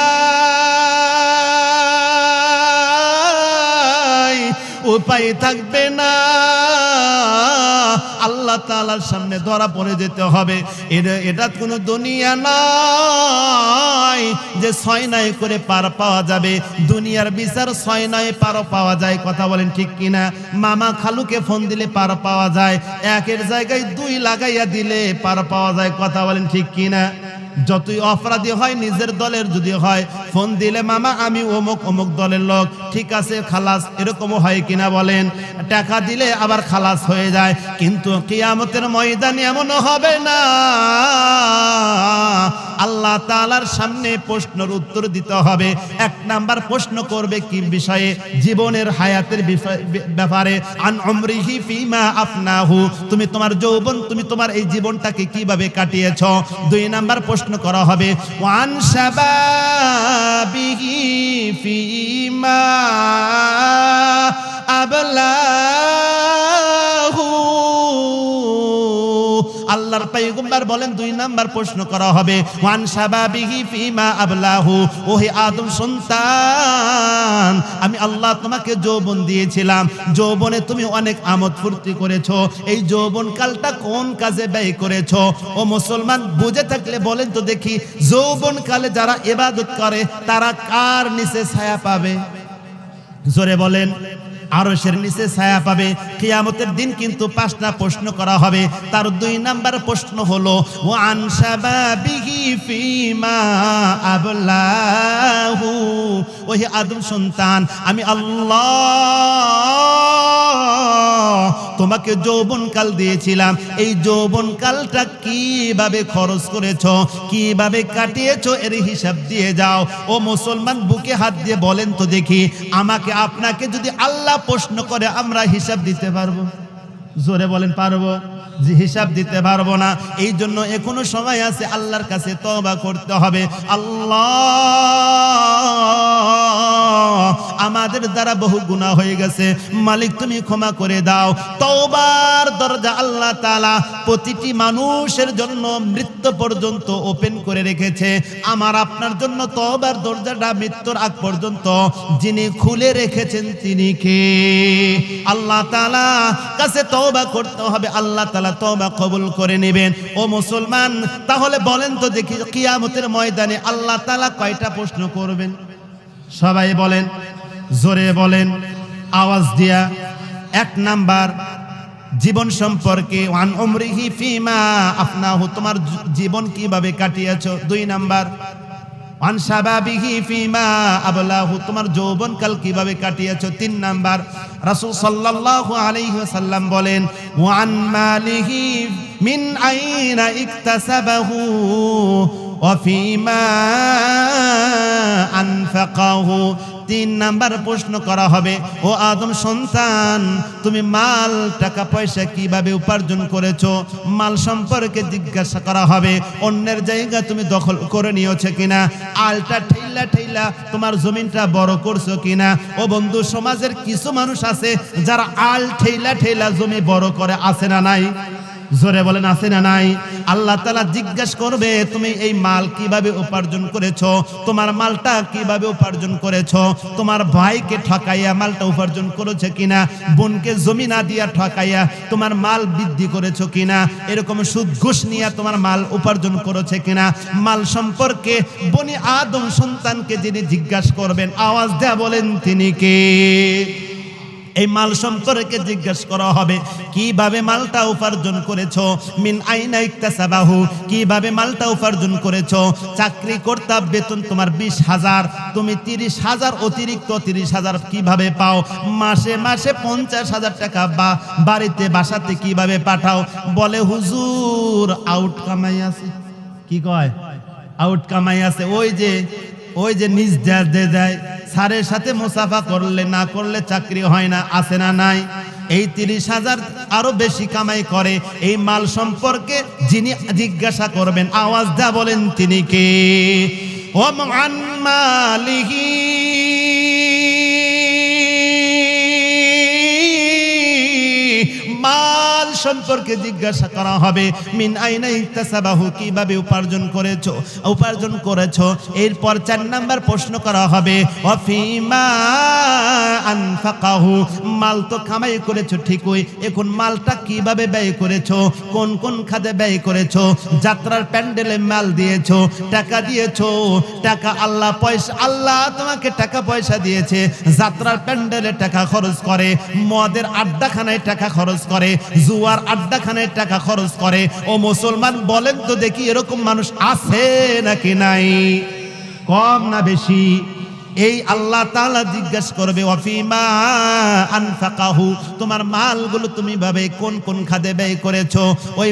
উপায় থাকবে না, আল্লাহ তাআলার সামনে ধরা পড়ে যেতে হবে। এটা কোনো দুনিয়া নয় যে 6 নাই করে পার পাওয়া যাবে। দুনিয়ার বিচার 6 নাই পার পাওয়া যায়, কথা বলেন ঠিক কিনা? মামা খালুকে ফোন দিলে পার পাওয়া যায়, 1-এর জায়গায় 2 লাগাইয়া দিলে পার পাওয়া যায়, কথা বলেন ঠিক কিনা? যতই অপরাধী হয়, নিজের দলের যদি হয়, ফোন দিলে মামা আমি অমুক অমুক দলের লোক, ঠিক আছে খালাস, এরকমও হয় কিনা বলেন? টাকা দিলে আবার খালাস হয়ে যায়। কিন্তু কিয়ামতের ময়দানে এমন হবে না। আল্লাহ তাআলার সামনে প্রশ্নের উত্তর দিতে হবে। 1 নাম্বার প্রশ্ন করবে কি বিষয়ে? জীবনের হায়াতের ব্যাপারে। আন উমরিহি ফিমা আফনাহু, তুমি তোমার যৌবন, তুমি তোমার এই জীবনটাকে কিভাবে কাটিয়েছো? 2 নাম্বার প্রশ্ন করা হবে ওয়ান শাবাবিহি ফিমা আবলাহু। আল্লাহর পয়গম্বর বলেন 2 নাম্বার প্রশ্ন করা হবে ওয়ান শাবাবিহি ফিমা আবলাহু, ওহে আদম সন্তান, আমি আল্লাহ তোমাকে যৌবন দিয়েছিলাম, যৌবনে তুমি অনেক আমোদ ফুর্তি করেছো, এই যৌবন কালটা কোন কাজে ব্যয় করেছো? ও মুসলমান, বুঝে থাকলে বলেন তো দেখি, যৌবন কালে যারা ইবাদত করে তারা কার নিচে ছায়া পাবে? জোরে বলেন। আরশের নিচে ছায়া পাবে। কিয়ামতের দিন কিন্তু 5টা প্রশ্ন করা হবে। তার 2 নাম্বার প্রশ্ন হলো ওয়ান শাবাবিহি ফিমা আবলাহু, ওহে আদম সন্তান, আমি আল্লাহ তোমাকে যৌবনকাল দিয়েছিলাম, এই যৌবনকালটা কিভাবে খরচ করেছো, কিভাবে কাটিয়েছো, এর হিসাব দিয়ে যাও। ও মুসলমান, বুকে হাত দিয়ে বলেন তো দেখি, আমাকে আপনাকে যদি আল্লাহ প্রশ্ন করে আমরা হিসাব দিতে পারবো? জোরে বলেন, পারবো? যে হিসাব দিতে পারবো না। এই জন্য এখনো সময় আছে, আল্লাহর কাছে তওবা করতে হবে। আল্লাহ, আমাদের দ্বারা বহু গুনাহ হয়ে গেছে, মালিক তুমি ক্ষমা করে দাও। তওবার দরজা আল্লাহ তাআলা প্রতিটি মানুষের জন্য মৃত্যু পর্যন্ত ওপেন করে রেখেছে। আমার আপনার জন্য তওবার দরজাটা মৃত্যুর আগ পর্যন্ত যিনি খুলে রেখেছেন তিনি কে? আল্লাহ তাআলা কাছে তওবা করতে হবে, আল্লাহ তাআলা তওবা কবুল করে নেবেন। ও মুসলমান, তাহলে বলেন তো দেখি, কিয়ামতের ময়দানে আল্লাহ তাআলা কয়টা প্রশ্ন করবেন? সবাই বলেন, জোরে বলেন, আওয়াজ দিয়া। এক নাম্বার, জীবন সম্পর্কে, ওয়ান উমরিহি ফিমা আফনাহু, তোমার জীবন কিভাবে কাটিয়েছো। দুই নাম্বার, ওয়ান শাবাবিহি ফিমা আবলাহু, তোমার যৌবনকাল কিভাবে কাটিয়েছো। তিন নাম্বার, রাসূল সাল্লাল্লাহু আলাইহি ওয়াসাল্লাম বলেন, ওয়ান মালিহি মিন আইনা ইকতাসাবাহু ওয়া ফিমা আনফাকাহু। তিন নাম্বার প্রশ্ন করা হবে, ও আদম সন্তান, তুমি মাল টাকা পয়সা কিভাবে উপার্জন করেছো, মাল সম্পর্কে জিজ্ঞাসা করা হবে। অন্যের জায়গা তুমি দখল করে নিয়েছো কিনা, আলটা ঠেইলা ঠেইলা তোমার জমিনটা বড় করছো কিনা। ও বন্ধু, সমাজের কিছু মানুষ আছে যারা আল ঠেইলা ঠেইলা জমি বড় করে, আছে না নাই? জোরে বলেন, আছে না নাই? আল্লাহ তাআলা জিজ্ঞাসা করবে, তুমি এই মাল কিভাবে উপার্জন করেছো, তোমার মালটা কিভাবে উপার্জন করেছো, তোমার ভাইকে ঠকাইয়া মালটা উপার্জন করেছো কিনা, বোনকে জমি না দিয়া ঠকাইয়া তোমার মাল বৃদ্ধি করেছো কিনা, এরকম সুদ ঘুষ নিয়ে তোমার মাল উপার্জন করেছে কিনা। মাল সম্পর্কে বনি আদম সন্তানকে যিনি জিজ্ঞাসা করবেন, আওয়াজ দেয়া বলেন তিনি কে? এই মাল সম্পর্কে জিজ্ঞাসা করা হবে, কিভাবে মালটা উপার্জন করেছো। মিন আইনা ইকতাসাবাহু, কিভাবে মালটা উপার্জন করেছো। চাকরি করতে বেতন তোমার 20,000, তুমি 30,000 অতিরিক্ত 30,000 কিভাবে পাও। মাসে মাসে 50,000 টাকা বা বাড়িতে বাসাতে কিভাবে পাঠাও। বলে হুজুর আউট কামাই আছে। কি কয়? আউট কামাই আছে। ওই যে নিজ দেয়, স্যারের সাথে মুসাফা করলে না করলে চাকরি হয় না, আছে না নাই? এই 30,000 আরো বেশি কামাই করে। এই মাল সম্পর্কে যিনি জিজ্ঞাসা করবেন, আওয়াজ দা বলেন তিনি কে? ও মান মালিহি মাল সম্পর্কে জিজ্ঞাসা করা হবে। মিন আইনা ইকতাসাবাহু, কিভাবে উপার্জন করেছো। এরপর 4 নাম্বার প্রশ্ন করা হবে, ওয়া ফিমা আনফাকাহু, মাল তো কামাই করেছো ঠিকই, এখন মালটা কিভাবে ব্যয় করেছো, কোন কোন খাতে ব্যয় করেছো। যাত্রার প্যান্ডেলে মাল দিয়েছো, টাকা দিয়েছো, টাকা আল্লাহ তোমাকে টাকা পয়সা দিয়েছে, যাত্রার প্যান্ডেলে টাকা খরচ করে, মদের আড্ডাখানায় টাকা খরচ করে, জুয়ার আড্ডাখানায় টাকা খরচ করে। ও মুসলমান, বলেন তো দেখি, এরকম মানুষ আছে নাকি নাই? কম না বেশি? এই আল্লাহ তাআলা জিজ্ঞাসা করবে, ওয়াফিমা আনফাকাহু, তোমার মালগুলো তুমি ভাবে কোন কোন খাতে ব্যয় করেছো। ওই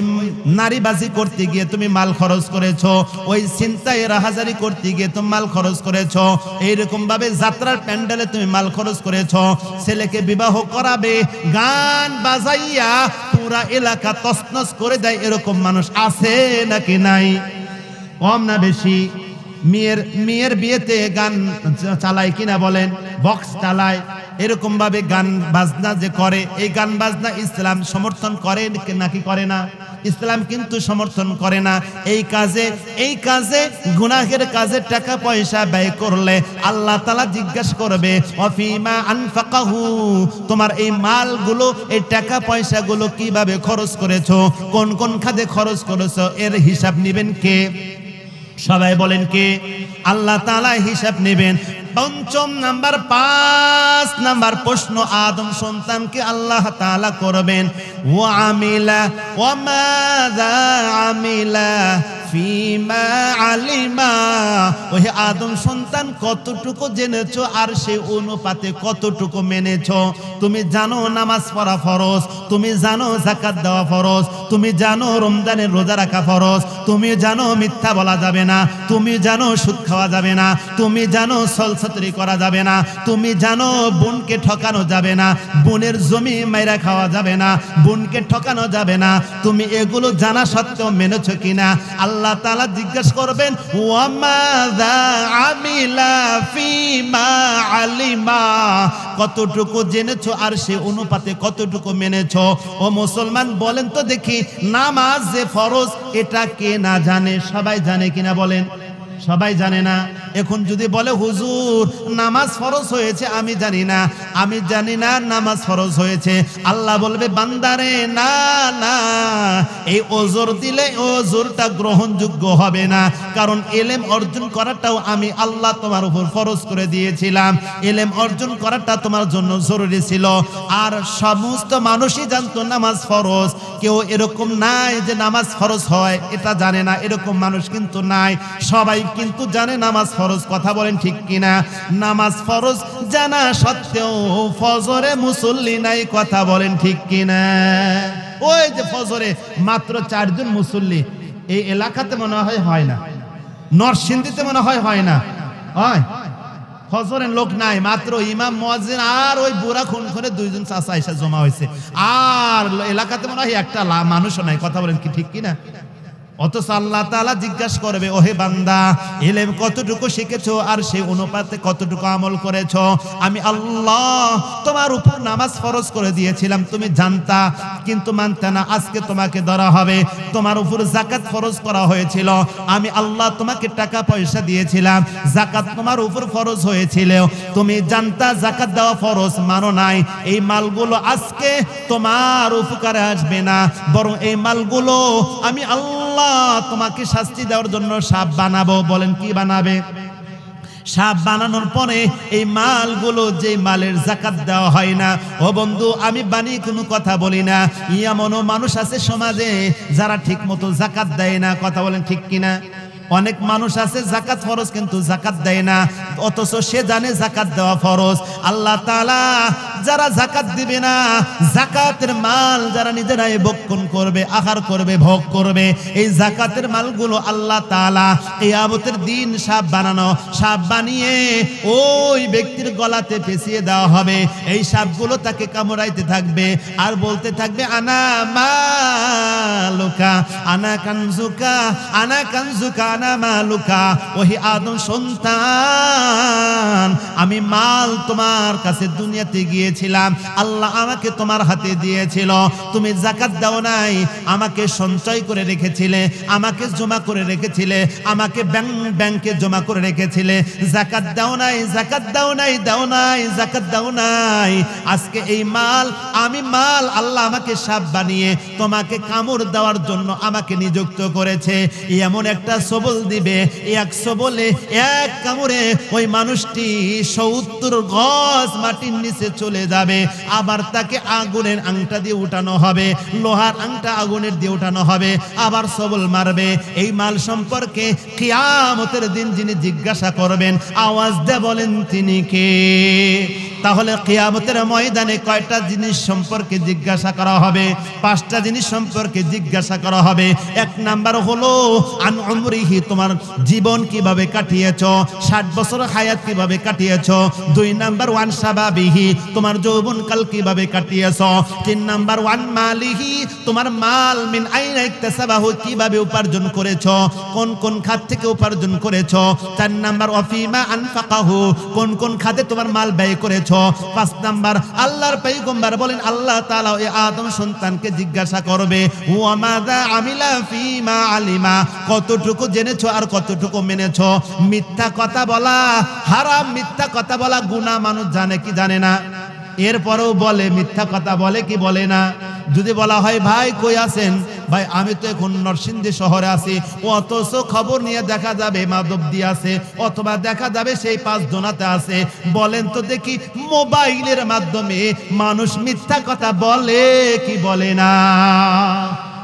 নারীবাজি করতে গিয়ে তুমি মাল খরচ করেছো, ওই চিন্তায় রাহাজারি করতে গিয়ে তুমি মাল খরচ করেছো, এইরকম ভাবে যাত্রার প্যান্ডেলে তুমি মাল খরচ করেছো। ছেলেকে বিবাহ করাবে, গান বাজাইয়া পুরা এলাকা তছনছ করে দেয়, এরকম মানুষ আছে নাকি নাই? কম না বেশি? মেয়ের বিয়েতে গান চালায় কিনা বলেন, বক্স চালায়, এরকম ভাবে গান বাজনা যে করে, এই গান বাজনা ইসলাম সমর্থন করে নাকি করে না? ইসলাম কিন্তু সমর্থন করে না। এই কাজে গুনাহের কাজে টাকা পয়সা ব্যয় করলে আল্লাহ তাআলা জিজ্ঞাসা করবে, ওয়াফিমা আনফাকাহু, তোমার এই মালগুলো, এই টাকা পয়সাগুলো কিভাবে খরচ করেছো, কোন কোন খাতে খরচ করেছো, এর হিসাব নেবেন কে? সবাই বলেন কে? আল্লাহ তাআলা হিসাব নেবেন। 5 নাম্বার প্রশ্ন আদম সন্তানকে আল্লাহ তাআলা করবেন, ওয়া আমিলা ওয়া মাযা আমিলা ফিমা আলিমা, ওই আদম সন্তান কতটুকু জেনেছো আর সেই অনুপাতে কতটুকু মেনেছো। তুমি জানো নামাজ পড়া ফরজ, তুমি জানো যাকাত দেওয়া ফরজ, তুমি জানো রমজানের রোজা রাখা ফরজ, তুমি জানো মিথ্যা বলা যাবে না, তুমি জানো সুদ খাওয়া যাবে না, তুমি জানো ছলছাতুরি করা যাবে না, তুমি জানো বোনকে ঠকানো যাবে না, বোনের জমি মাইরা খাওয়া যাবে না, বোনকে ঠকানো যাবে না। তুমি এগুলো জানা সত্ত্বেও মেনেছো কিনা? আল্লাহ তাআলা জিজ্ঞাসা করবেন ওয়ামাযা আমিলা ফিমা আলিমা, কতটুকু জেনেছো আর সে অনুপাতে কতটুকু মেনেছো। ও মুসলমান বলেন তো দেখি, নামাজ যে ফরজ এটা কে না জানে? সবাই জানে কিনা বলেন? সবাই জানে না। এখন যদি বলে হুজুর নামাজ ফরজ হয়েছে আমি জানি না, আমি জানি না নামাজ ফরজ হয়েছে, আল্লাহ বলবে বান্দারে না না, এই ওজর দিলে ওজরটা গ্রহণযোগ্য হবে না, কারণ ইলম অর্জন করাটাও আমি আল্লাহ তোমার উপর ফরজ করে দিয়েছিলাম, ইলম অর্জন করাটা তোমার জন্য জরুরি ছিল। আর সমস্ত মানুষই জানতো নামাজ ফরজ, কেউ এরকম নাই যে নামাজ ফরজ হয় এটা জানে না, এরকম মানুষ কিন্তু নাই, সবাই কিন্তু জানে নামাজ ফরজ। কথা বলেন ঠিক কিনা? নামাজ ফরজ জানা সত্ত্বেও ফজরে মুসল্লি নাই। কথা বলেন ঠিক কিনা? ওই যে ফজরে মাত্র 4 জন মুসল্লি এই এলাকাতে মনে হয় না, নরসিংদীতে মনে হয় না, হয় ফজরের লোক নাই, মাত্র ইমাম মুয়াজ্জিন আর ওই বুড়া খুন করে 2 জন চাচা এসে জমা হয়েছে, আর এলাকাতে মনে হয় একটা মানুষও নাই। কথা বলেন কি ঠিক কিনা? অথচ আল্লাহ তাআলা জিজ্ঞাসা করবে ওহে বান্দা ইলম কতটুকু শিখেছো আর সেই অনুপাতে কতটুকু আমল করেছো। আমি আল্লাহ তোমার উপর নামাজ ফরজ করে দিয়েছিলাম, তুমি জানতা কিন্তু মানতে না, আজকে তোমাকে ধরা হবে। তোমার উপর যাকাত ফরজ করা হয়েছিল, আমি আল্লাহ তোমাকে টাকা পয়সা দিয়েছিলাম, যাকাত তোমার উপর ফরজ হয়েছিল, তুমি জানতা যাকাত দেওয়া ফরজ, মানো নাই। এই মালগুলো আজকে তোমার উপকারে আসবে না, বরং এই মালগুলো আমি আল্লাহ তোমাকে শাস্তি দেওয়ার জন্য সাপ বানাবো। বলেন কি বানাবে? সাপ বানানোর পরে এই মালগুলো, যে মালের যাকাত দেওয়া হয় না, ও বন্ধু আমি বানিয়ে কোনো কথা বলি না, এমনও মানুষ আছে সমাজে যারা ঠিক মতো যাকাত দেয় না। কথা বলেন ঠিক কিনা? অনেক মানুষ আছে যাকাত ফরজ কিন্তু যাকাত দেয় না, অথচ সে জানে যাকাত দেওয়া ফরজ। আল্লাহ তাআলা যারা যাকাত দিবে না, যাকাতের মাল যারা নিজেরাই ভক্ষণ করবে, আহার করবে, ভোগ করবে, এই যাকাতের মালগুলো আল্লাহ তাআলা কিয়ামতের দিন সাপ বানিয়ে ওই ব্যক্তির গলাতে পেঁচিয়ে দেওয়া হবে। এই সাপগুলো তাকে কামড়াইতে থাকবে আর বলতে থাকবে আনা মালুকা আনা কানজুকা আনা কানজুকা আনা মালুকা। ওহি আদম সন্তান, আমি মাল তোমার কাছে দুনিয়াতে গিয়েছিলাম, আল্লাহ আমাকে তোমার হাতে দিয়েছিল, তুমি যাকাত দাও নাই, আমাকে সঞ্চয় করে রেখেছিলে, আমাকে জমা করে রেখেছিলে, আমাকে ব্যাংকে জমা করে রেখেছিলে, যাকাত দাও নাই, যাকাত দাও নাই, দাও নাই, যাকাত দাও নাই। আজকে এই মাল, আমি মাল আল্লাহ আমাকে সাপ বানিয়ে তোমাকে কামড় দেওয়ার জন্য আমাকে নিযুক্ত করেছে। এমন একটা সবল দিবে, এক সবলে এক কামড়ে ওই মানুষটি 70 গজ মাটির নিচে চলে যাবে। আবার তাকে আগুনের আংটা দিয়ে উঠানো হবে, লোহার আংটা আগুনের দিয়ে উঠানো হবে, আবার সবল মারবে। এই মাল সম্পর্কে কিয়ামতের দিন যিনি জিজ্ঞাসা করবেন, আওয়াজ দিয়ে বলেন তিনি কে? তাহলে কিয়ামতের ময়দানে কয়টা জিনিস সম্পর্কে জিজ্ঞাসা করা হবে? 5টা জিনিস সম্পর্কে জিজ্ঞাসা করা হবে। 1 নাম্বার হলো আন উমরিহি, তোমার জীবন কিভাবে কাটিয়েছো, 60 বছর হায়াত কিভাবে কাটিয়েছো। 2 নাম্বার ওয়ান শাবাবিহি, তোমার যৌবনকাল কিভাবে কাটিয়েছো। 3 নাম্বার ওয়ান মালিহি, তোমার মাল মিন আইনা ইকতাসাবাহু, কিভাবে উপার্জন করেছো, কোন কোন খাত থেকে উপার্জন করেছো। 4 নাম্বার ওয়াফিমা আনফাকাহু, কোন কোন খাতে তোমার মাল ব্যয় করেছো। 5 নাম্বার আল্লাহর পয়গম্বর বলেন আল্লাহ তাআলা এই আদম সন্তানকে জিজ্ঞাসা করবে ওয়া মাযা আমিলা ফিমা আলিমা, কতটুকু জেনেছো আর কতটুকু মেনেছো। মিথ্যা কথা বলা হারাম, মিথ্যা কথা বলা গুনাহ, মানুষ জানে কি জানে না? এরপরেও বলে, মিথ্যা কথা বলে কি বলে না? যদি বলা হয় ভাই কই আছেন, ভাই আমি তো এখন নরসিংদী শহরে আছি, অথচ খবর নিয়ে দেখা যাবে মাধবদী আছে, অথবা দেখা যাবে সেই 5 জনাতে আছে। বলেন তো দেখি, মোবাইলের মাধ্যমে মানুষ মিথ্যা কথা বলে কি বলে না?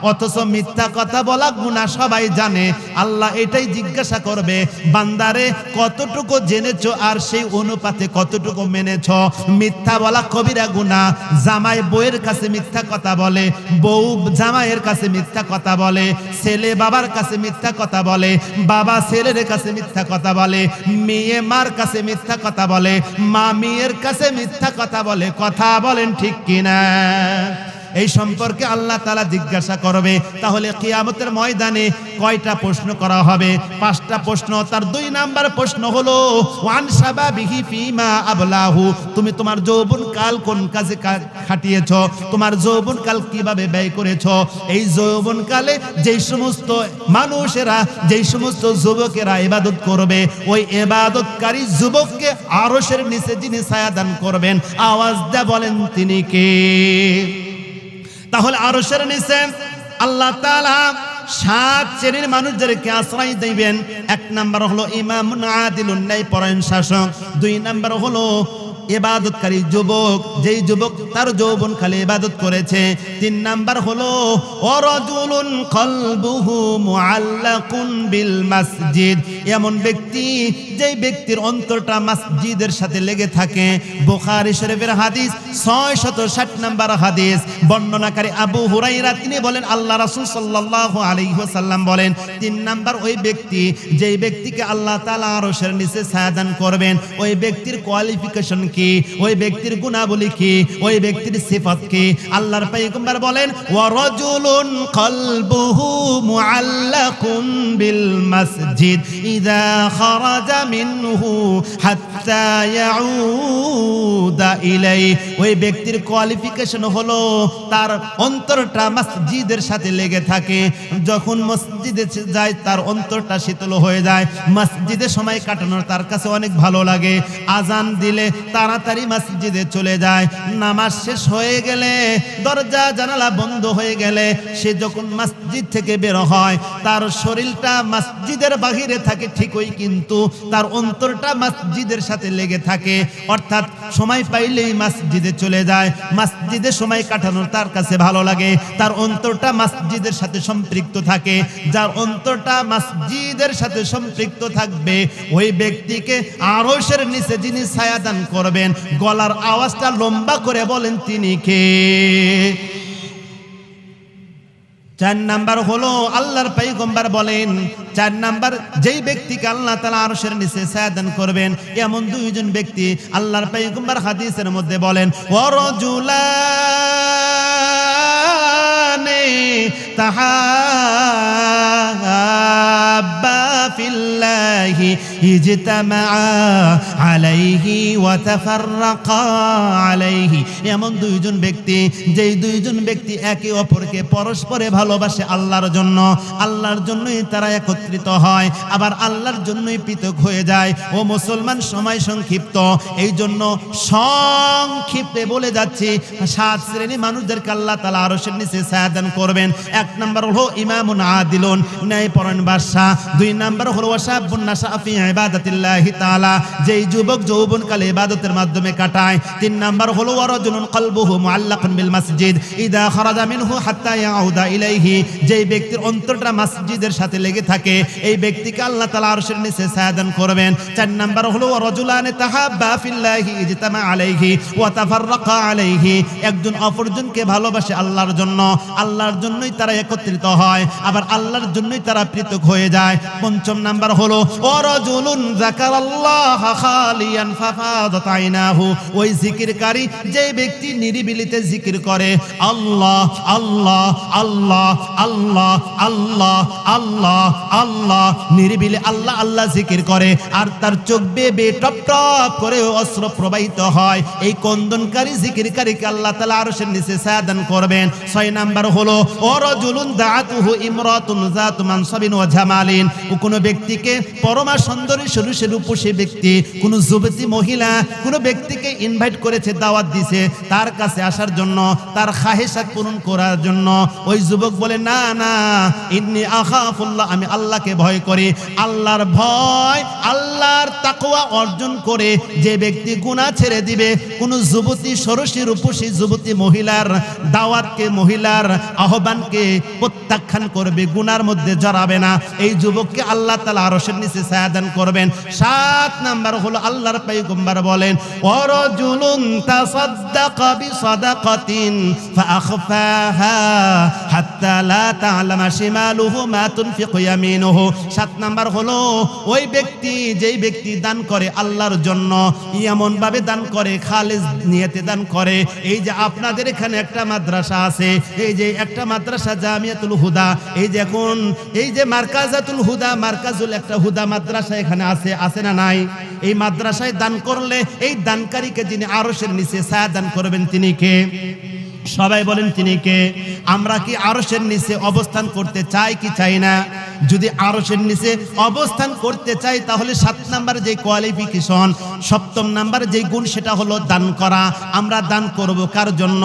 অথচ মিথ্যা কথা বলা গুনাহ সবাই জানে। আল্লাহ এটাই জিজ্ঞাসা করবে, বান্দারে কতটুকু জেনেছো আর সেই অনুপাতে কতটুকু মেনেছো। মিথ্যা বলা কবিরা গুনাহ। জামাই বউয়ের কাছে মিথ্যা কথা বলে, বউ জামাইয়ের কাছে মিথ্যা কথা বলে, ছেলে বাবার কাছে মিথ্যা কথা বলে, বাবা ছেলের কাছে মিথ্যা কথা বলে, মেয়ে মার কাছে মিথ্যা কথা বলে, মা মেয়ের কাছে মিথ্যা কথা বলে। কথা বলেন ঠিক কিনা? এই সম্পর্কে আল্লাহ তাআলা জিজ্ঞাসা করবে। তাহলে কিয়ামতের ময়দানে কয়টা প্রশ্ন করা হবে? 5টা প্রশ্ন। তার 2 নাম্বার প্রশ্ন হলো ওয়ান শাবাবিহি ফিমা আবলাহু, তুমি তোমার যৌবনকাল কোন কাজে খাটিয়েছো, তোমার যৌবনকাল কিভাবে ব্যয় করেছো। এই যৌবনকালে যেই সমস্ত মানুষেরা, যেই সমস্ত যুবকেরা ইবাদত করবে, ওই ইবাদতকারী যুবককে আরশের নিচে যিনি ছায়া দান করবেন, আওয়াজ দিয়ে বলেন তিনি কে? তাহলে আরশের নিচে আল্লাহ তাআলা 7 শ্রেণীর মানুষদেরকে আশ্রয় দিবেন। 1 নাম্বার হলো ইমামুন আদিলুন, ন্যায়পরায়ণ শাসক। 2 নাম্বার হলো ইবাদতকারী যুবক, যেই যুবক তার যৌবনকালে ইবাদত করেছে। 3 নাম্বার হলো ওয়ারাজুলুন কলবুহু মুআল্লাকুন বিল মসজিদ, এমন ব্যক্তি যেই ব্যক্তির অন্তরটা মসজিদের সাথে লেগে থাকে। বুখারী শরীফের হাদিস 660 নাম্বার হাদিস। বর্ণনাকারী আবু হুরায়রা তিনি বলেন, আল্লাহ রাসূল সাল্লাল্লাহু আলাইহি ওয়াসাল্লাম বলেন, 3 নাম্বার ওই ব্যক্তি যেই ব্যক্তিকে আল্লাহ তাআলা আরশের নিচে ছায়া দান করবেন, ওই ব্যক্তির কোয়ালিফিকেশন কি, ওই ব্যক্তির গুণাবলী কি, ওই ব্যক্তির সিফাত কি। আল্লাহর পয়গম্বর বলেন ওয়ারাজুলুন কলবুহু মুআল্লাকুন বিল মসজিদ ইযা খারাজা মিনহু হাত্তা ইয়াউদা ইলাইহি, ওই ব্যক্তির কোয়ালিফিকেশন হলো তার অন্তরটা মসজিদের সাথে লেগে থাকে। যখন মসজিদে যায় তার অন্তরটা শীতল হয়ে যায়, মসজিদে সময় কাটানোর তার কাছে অনেক ভালো লাগে। আজান দিলে তাড়াতাড়ি মসজিদে চলে যায়। নামাজ শেষ হয়ে গেলে, দরজা জানালা বন্ধ হয়ে গেলে সে যখন মসজিদ থেকে বের হয়, তার শরীরটা মসজিদের বাহিরে থাকে ঠিকই, কিন্তু তার অন্তরটা মসজিদের সাথে লেগে থাকে। অর্থাৎ সময় পাইলেই মসজিদে চলে যায়, মসজিদে সময় কাটানোর তার কাছে ভালো লাগে, তার অন্তরটা মসজিদের সাথে সম্পৃক্ত থাকে। যার অন্তরটা মসজিদের সাথে সম্পৃক্ত থাকবে, ওই ব্যক্তিকে আরশের নিচে যিনি ছায়া দান করবেন, গলার আওয়াজটা লম্বা করে বলেন তিনি কে? 4 নাম্বার হলো আল্লাহর পয়গম্বর বলেন, 4 নাম্বার যেই ব্যক্তিকে আল্লাহ তাআলা আরশের নিচে ছায়া দান করবেন, এমন 2 জন ব্যক্তি আল্লাহর পয়গম্বর হাদিসের মধ্যে বলেন ওয়ারাজুলানি তাহাব্বা ফিল্লাহি ইজতামাআ আলাইহি ওয়া তাফাররাকা আলাইহি, এমন 2 জন ব্যক্তি, যেই 2 জন ব্যক্তি একে অপরকে পরস্পরে ভালোবাসে আল্লাহর জন্য, আল্লাহর জন্যই তারা একত্রিত হয়, আবার আল্লাহর জন্যই পৃথক হয়ে যায়। ও মুসলমান, সময় সংক্ষিপ্ত, এই জন্য সংক্ষিপ্তে বলে যাচ্ছি। 7 শ্রেণী মানুষদেরকে আল্লাহ তাআলা আরশের নিচে ছায়া দান করবেন। 1 নাম্বার হলো ইমামুন আদিলুন, ন্যায়পরায়ণ বাদশা। 2 নাম্বার হলো ওয়াশাবুন নাশা ফি ইবাদাতিল্লাহি তাআলা, যেই যুবক যৌবনকালে ইবাদতের মাধ্যমে কাটায়। 3 নাম্বার হলো ওয়ারাজুলুন কলবুহু মুআল্লাকুন বিল মসজিদ ইযা খারাজা মিনহু হাত্তা ইয়াউদা ইলাইহি, যেই ব্যক্তির অন্তরটা মসজিদের সাথে লেগে থাকে, এই ব্যক্তিকে আল্লাহ তাআলা আরশের নিচে ছায়া দান করবেন। 4 নাম্বার হলো ওয়ারাজুলানি তাহাব্বা ফিল্লাহি ইজতামা আলাইহি ওয়া তাফাররাকা আলাইহি, একজন অপরজনকে ভালোবাসে আল্লাহর জন্য, আল্লাহর জন্যই তারা একত্রিত হয়, আবার আল্লাহর জন্যই তারা পৃথক হয়ে যায়। 5 নাম্বার হলো ওয়ারাজুলুন যাকারাল্লাহা খালিয়ান ফাফাদাত আইনাহু, ওই জিকিরকারী যেই ব্যক্তি নিরিবিলিতে জিকির করে, আল্লাহ আল্লাহ আল্লাহ আল্লাহ আল্লাহ আল্লাহ আল্লাহ, নিরিবিলি আল্লাহ আল্লাহ জিকির করে, আর তার চোখ বেয়ে টপ টপ করে অশ্র প্রবাহিত হয়। এই কন্দনকারী জিকিরকারীকে আল্লাহ তাআলা আরশের নিচে ছায়া দান করবেন। 6 নাম্বার হলো ওয়ারাজুলুন দাআতুহু ইমরাতুন যাতু মানসাবিন ওয়া জামালিন, কোন ব্যক্তিকে পরমা সুন্দরী সরুষে রূপসী ব্যক্তি, কোন যুবতী মহিলা কোন ব্যক্তিকে ইনভাইট করেছে, দাওয়াত দিছে তার কাছে আসার জন্য, তার খাহেসাত পূরণ করার জন্য, ওই যুবক বলে না না, ইন্নী আখাফুল্লাহ, আমি আল্লাহকে ভয় করি। আল্লাহর ভয়, আল্লাহর তাকওয়া অর্জন করে যে ব্যক্তি গুনাহ ছেড়ে দিবে, কোন যুবতী সরসী রূপসী যুবতী মহিলার দাওয়াতকে, মহিলার আহ্বানকে প্রত্যাখ্যান করবে, গুনার মধ্যে জড়াবে না, এই যুবককে আল্লাহ তাআলা আরশের নিচে ছায়া দান করবেন। 7 নাম্বার হলো আল্লাহর পয়গম্বর বলেন, ওয়ারাজুলুন তাসাদদাকা বিসাদাকাতিন ফাআখফাহা হাত্তা লা তা'লামা শিমালুহু মা তুনফিকু ইয়ামিনুহু। 7 নাম্বার হলো ওই ব্যক্তি, যেই ব্যক্তি দান করে আল্লাহর জন্য, এমন ভাবে দান করে, খালিস নিয়তে দান করে। এই যে আপনাদের এখানে একটা মাদ্রাসা আছে, এই যে একটা মাদ্রাসা জামিয়াতুল হুদা, এই যে এখন এই যে মার্কাজাতুল হুদা, মার্কাজুল একটা হুদা মাদ্রাসা এখানে আছে, আছে না নাই? এই মাদ্রাসায় দান করলে এই দানকারীকে যিনি আরশের নিচে ছায়া দান করবেন তিনি কে? সবাই বলেন তিনি কে? আমরা কি আরশের নিচে অবস্থান করতে চাই কি চাই না? যদি আরশের নিচে অবস্থান করতে চাই তাহলে 7 নাম্বার যে কোয়ালিফিকেশন, 7ম নাম্বার যে গুণ, সেটা হলো দান করা। আমরা দান করব কার জন্য?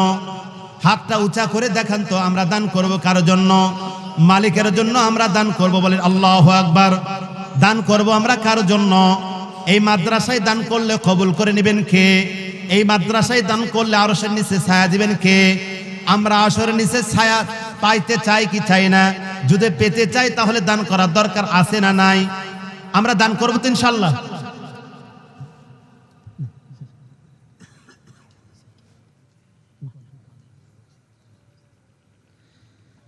হাতটা উঁচা করে দেখান তো, আমরা দান করব কার জন্য? মালিকের জন্য আমরা দান করব, বলেন আল্লাহু আকবার। দান করব আমরা কার জন্য? এই মাদ্রাসায় দান করলে কবুল করে নেবেন কে? এই মাদ্রাসায় দান করলে আরশের নিচে ছায়া দিবেন কে? আমরা আরশের নিচে ছায়া পাইতে চাই কি চাই না? যদি পেতে চাই তাহলে দান করার দরকার আছে না নাই? আমরা দান করব তো ইনশাআল্লাহ।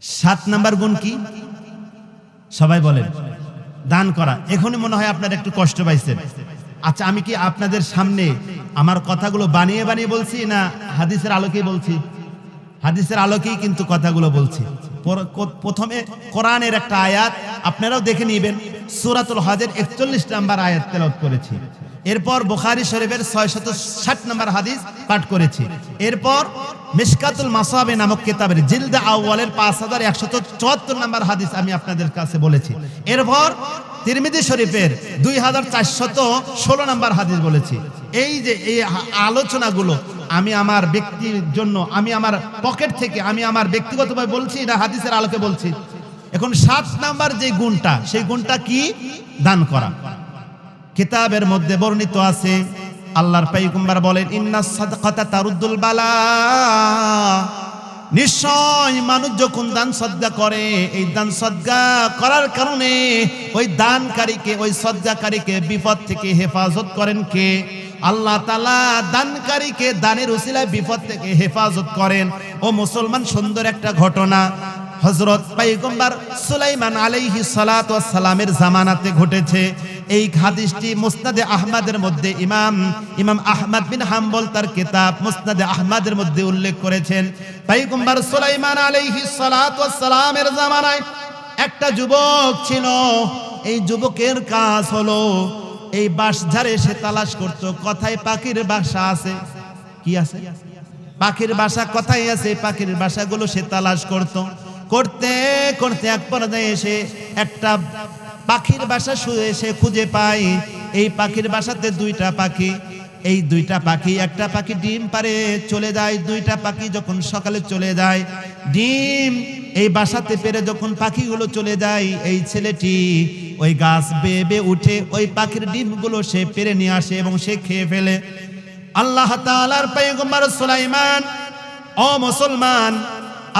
সাত নাম্বার গুণ কি? সবাই বলেন, দান করা। এখনই মনে হয় আপনারা একটু কষ্ট পাইছেন। আচ্ছা, আমি কি আপনাদের সামনে আমার কথাগুলো বানিয়ে বানিয়ে বলছি না হাদিসের আলোকেই বলছি? হাদিসের আলোকেই কিন্তু কথাগুলো বলছি। প্রথমে কোরআনের একটা আয়াত আপনারাও দেখে নেবেন, সূরাতুল হজের 41 নাম্বার আয়াত তেলাওয়াত করেছি। এরপর বুখারী শরীফের 660 নম্বর হাদিস পাঠ করেছি। এরপর মিশকাতুল মাসাবি নামক কিতাবের জিলদ আউয়ালের 5174 নম্বর হাদিস আমি আপনাদের কাছে বলেছি। এরপর তিরমিজি শরীফের 2416 নম্বর হাদিস বলেছি। এই যে এই আলোচনাগুলো আমি আমার ব্যক্তির জন্য, আমি আমার পকেট থেকে, আমি আমার ব্যক্তিগতভাবে বলছি না হাদিসের আলোকে বলছি। এখন 7 নাম্বার যে গুণটা, সেই গুণটা কি? দান করা। কিতাবের মধ্যে বর্ণিত আছে, আল্লাহর পয়গম্বর বলেন, ইন্নাস সাদকাতা তারুদ্দুল বালা, নিশ্চয় মানুষ যখন দান সদকা করে, এই দান সদকা করার কারণে ওই দানকারীকে, ওই সদকাকারীকে বিপদ থেকে হেফাজত করেন কে? আল্লাহ তাআলা দানকারীকে দানের উসিলায় বিপদ থেকে হেফাজত করেন। ও মুসলমান, সুন্দর একটা ঘটনা হযরত পয়গম্বর সুলাইমান আলাইহিস সালাতু ওয়াস সালামের জামানাতে ঘটেছে। এই হাদিসটি মুসনাদে আহমদের মধ্যে ইমাম আহমদ বিন হাম্বল তার কিতাব মুসনাদে আহমদের মধ্যে উল্লেখ করেছেন। পয়গম্বর সুলাইমান আলাইহিস সালাতু ওয়াস সালামের জামানায় একটা যুবক ছিল। এই যুবকের কাজ হলো এই বাঁশঝাড়ে সে তালাশ করত, কোথায় পাখির বাসা আছে। কি আছে? পাখির বাসা কোথায় আছে, পাখির বাসাগুলো সে তালাশ করত। করতে করতে এক পর্যায়ে এসে একটা পাখির বাসা সে খুঁজে পায়। এই পাখির বাসাতে 2টা পাখি। এই 2টা পাখি, একটা পাখি ডিম পারে চলে যায়। 2টা পাখি যখন সকালে চলে যায়, ডিম এই বাসাতে পেরে যখন পাখিগুলো চলে যায়, এই ছেলেটি ওই গাছ বেয়ে বেয়ে উঠে ওই পাখির ডিমগুলো সে পেরে নিয়ে আসে এবং সে খেয়ে ফেলে। আল্লাহ তাআলার পয়গম্বর সুলাইমান, ও মুসলমান,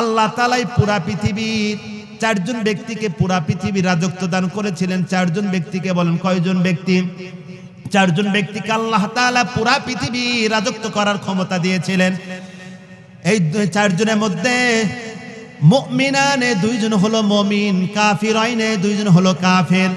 আল্লাহ তাআলাই পুরা পৃথিবীর 4 জন ব্যক্তিকে পুরা পৃথিবীর রাজত্ব দান করেছিলেন। 4 জন ব্যক্তিকে বলেন কয়জন ব্যক্তি? 4 জন ব্যক্তিকে আল্লাহ তাআলা পুরা পৃথিবী রাজত্ব করার ক্ষমতা দিয়েছিলেন। এই 4 জনের মধ্যে মুমিনানে 2 জন হলো মুমিন, কাফিরাইনে 2 জন হলো কাফের।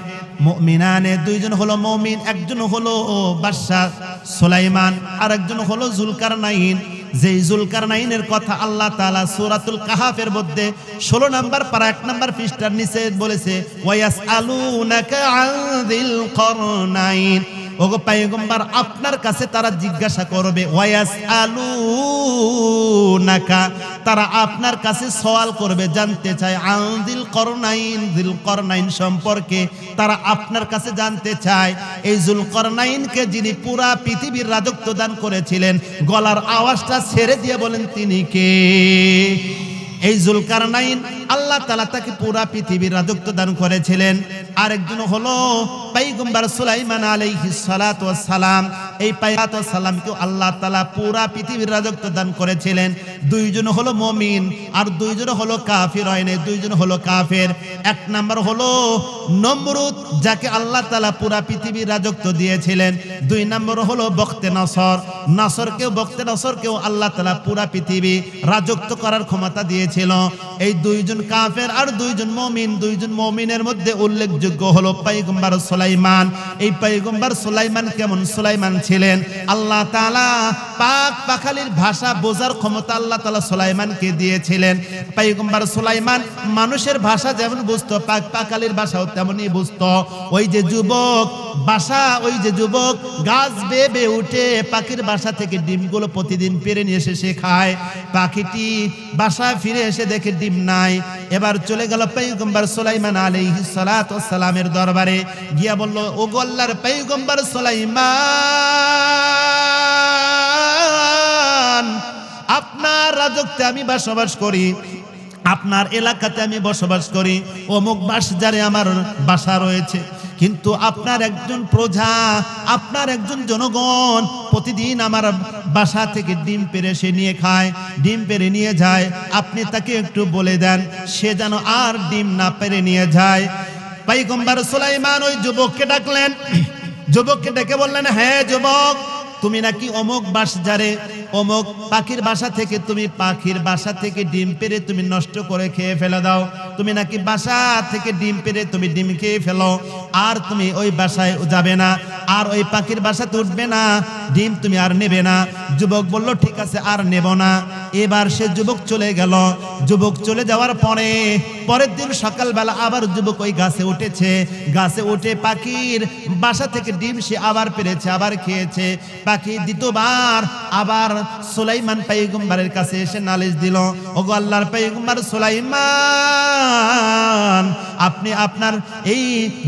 মুমিনানে 2 জন হলো মুমিন, একজন হলো বাদশাহ সুলাইমান, আর একজন হলো জুলকারনাইন। যেই জুলকারনাইনের কথা আল্লাহ তাআলা সূরাতুল কাহাফের মধ্যে 16 নম্বর পারা 1 নম্বর পৃষ্ঠার নিচে বলেছে, ওয়ায়াসআলুনাকা আন যিল কারনাইন। ওগো পয়গম্বর আপনার কাছে তারা জিজ্ঞাসা করবে ওয়ায়াসআলুনাকা, তারা আপনার কাছে সওয়াল করবে, জানতে চায় আনদিল করনাইন, দিল করনাইন সম্পর্কে তারা আপনার কাছে জানতে চায়। এই যুলকরনাইনকে যিনি পুরা পৃথিবীর রাজত্ব দান করেছিলেন, গলার আওয়াজটা ছেড়ে দিয়ে বলেন তিনি কে? এই যুলকারনাইন আল্লাহ তাআলা তাকে পুরা পৃথিবীর রাজত্ব দান করেছিলেন। আরেকজন হলো পয়গম্বর সুলাইমান আলাইহিস সালাতু ওয়াস সালাম। এই পয়গম্বর সালামকে আল্লাহ তাআলা পুরা পৃথিবীর রাজত্ব দান করেছিলেন। দুইজন হলো মুমিন আর দুইজন হলো কাফির, হয় না? দুইজন হলো কাফের। এক নাম্বার হলো নমরুদ, যাকে আল্লাহ তাআলা পুরা পৃথিবীর রাজত্ব দিয়েছিলেন। দুই নাম্বার হলো বখতে নসর, বখতে নসরকেও আল্লাহ তাআলা পুরা পৃথিবী রাজত্ব করার ক্ষমতা দিয়েছিল। এই দুইজন কাফের আর দুইজন মুমিন, দুইজন মুমিনের মধ্যে উল্লেখযোগ্য হলো পয়গম্বর সুলাইমান। এই পয়গম্বর সুলাইমান কেমন সুলাইমান ছিলেন? আল্লাহ তাআলা পাক পাখালির ভাষা বোঝার ক্ষমতা আল্লাহ তাআলা সুলাইমানকে দিয়েছিলেন। পয়গম্বর সুলাইমান মানুষের ভাষা যেমন বুঝতো, পাক পাখালির ভাষাও তেমনই বুঝতো। ওই যে যুবক গাছ বেয়ে উঠে পাখির বাসা থেকে ডিমগুলো প্রতিদিন পেড়ে নিয়ে এসে সে খায়। পাখিটি বাসায় ফিরে এসে দেখে ডিম নাই। এবার চলে গেল পয়গম্বর সুলাইমান আলাইহিস সালাতু ওয়াস সালামের দরবারে, গিয়া বলল, ওগো আল্লাহর পয়গম্বর সুলাইমান, আপনার রাজত্বে আমি বসবাস করি, আপনার এলাকাতে আমি বসবাস করি, অমুক বাসজারে আমার বাসা রয়েছে। কিন্তু আপনার একজন প্রজা, আপনার একজন জনগণ প্রতিদিন আমার বাসা থেকে ডিম পেড়ে সে নিয়ে খায়, ডিম পেড়ে নিয়ে যায়। আপনি তাকে একটু বলে দেন সে যেন আর ডিম না পেড়ে নিয়ে যায়। পয়গম্বর সুলাইমান ওই যুবককে ডাকলেন, যুবককে ডেকে বললেন, হ্যাঁ যুবক, তুমি নাকি অমুক বাসজারে অমুক পাখির বাসা থেকে তুমি পাখির বাসা থেকে ডিম পেড়ে তুমি নষ্ট করে খেয়ে ফেলে দাও। তুমি নাকি বাসা থেকে ডিম পেড়ে তুমি ডিম খেয়ে ফেলো, আর তুমি ওই বাসায় যাবে না, আর ওই পাখির বাসাতে উঠবে না, ডিম তুমি আর নেবে না। যুবক বলল, ঠিক আছে, আর নেব না। এবার সে যুবক চলে গেল। যুবক চলে যাওয়ার পরের দিন সকালবেলা আবার যুবক ওই গাছে উঠেছে। গাছে উঠে পাখির বাসা থেকে ডিম সে আবার পেরেছে, আবার খেয়েছে। পাখি দ্বিতীয়বার আবার সুলাইমান পয়গম্বরের কাছে এসে নালিশ দিল, ওগো আল্লাহর পয়গম্বর সুলাইমান, আপনি আপনার এই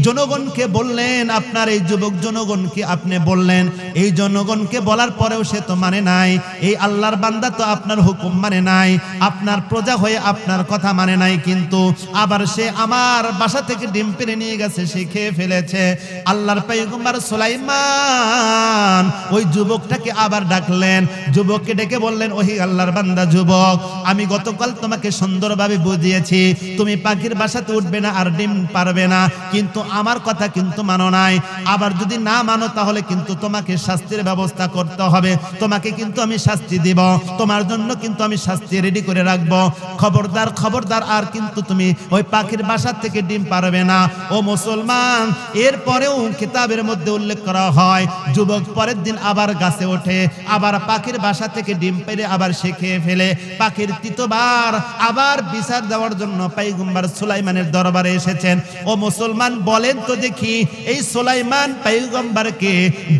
জনগণকে বললেন, আপনার এই যুবক জনগণকে আপনি বললেন, এই জনগণকে বলার পরেও সে তো মানে নাই। এই আল্লাহর বান্দা তো আপনার হুকুম মানে নাই, আপনার প্রজা হয়ে আপনার কথা মানে নাই, কিন্তু আবার সে আমার বাসা থেকে ডিম পেড়ে নিয়ে গেছে, সে খেয়ে ফেলেছে। আল্লাহর পয়গম্বর সুলাইমান ওই যুবকটাকে আবার ডাকলেন, যুবককে ডেকে বললেন, ওহি আল্লাহর বান্দা যুবক, আমি গতকাল তোমাকে সুন্দরভাবে বুঝিয়েছি তুমি পাখির বাসাতে উঠবে না আর ডিম পারবে না, কিন্তু আমার কথা কিন্তু মানো নাই। আবার যদি না মানো তাহলে কিন্তু তোমাকে শাস্তির ব্যবস্থা করতে হবে, তোমাকে কিন্তু আমি শাস্তি দিব, তোমার জন্য কিন্তু আমি শাস্তি রেডি করে রাখবো। খবরদার খবরদার, আর কিন্তু তুমি ওই পাখির বাসা থেকে ডিম পারবে না। ও মুসলমান, এরপরেও কিতাবের মধ্যে উল্লেখ করা হয় যুবক পরের দিন আবার গাছে ওঠে, আবার পাখির বাসা থেকে ডিম পেড়ে আবার সে খেয়ে ফেলে। পাখির তৃতীয়বার আবার বিচার দেওয়ার জন্য পয়গম্বর সুলাইমানের দরবারে এসেছেন। ও মুসলমান, বলেন তো দেখি, এই সুলাইমান পয়গম্বরকে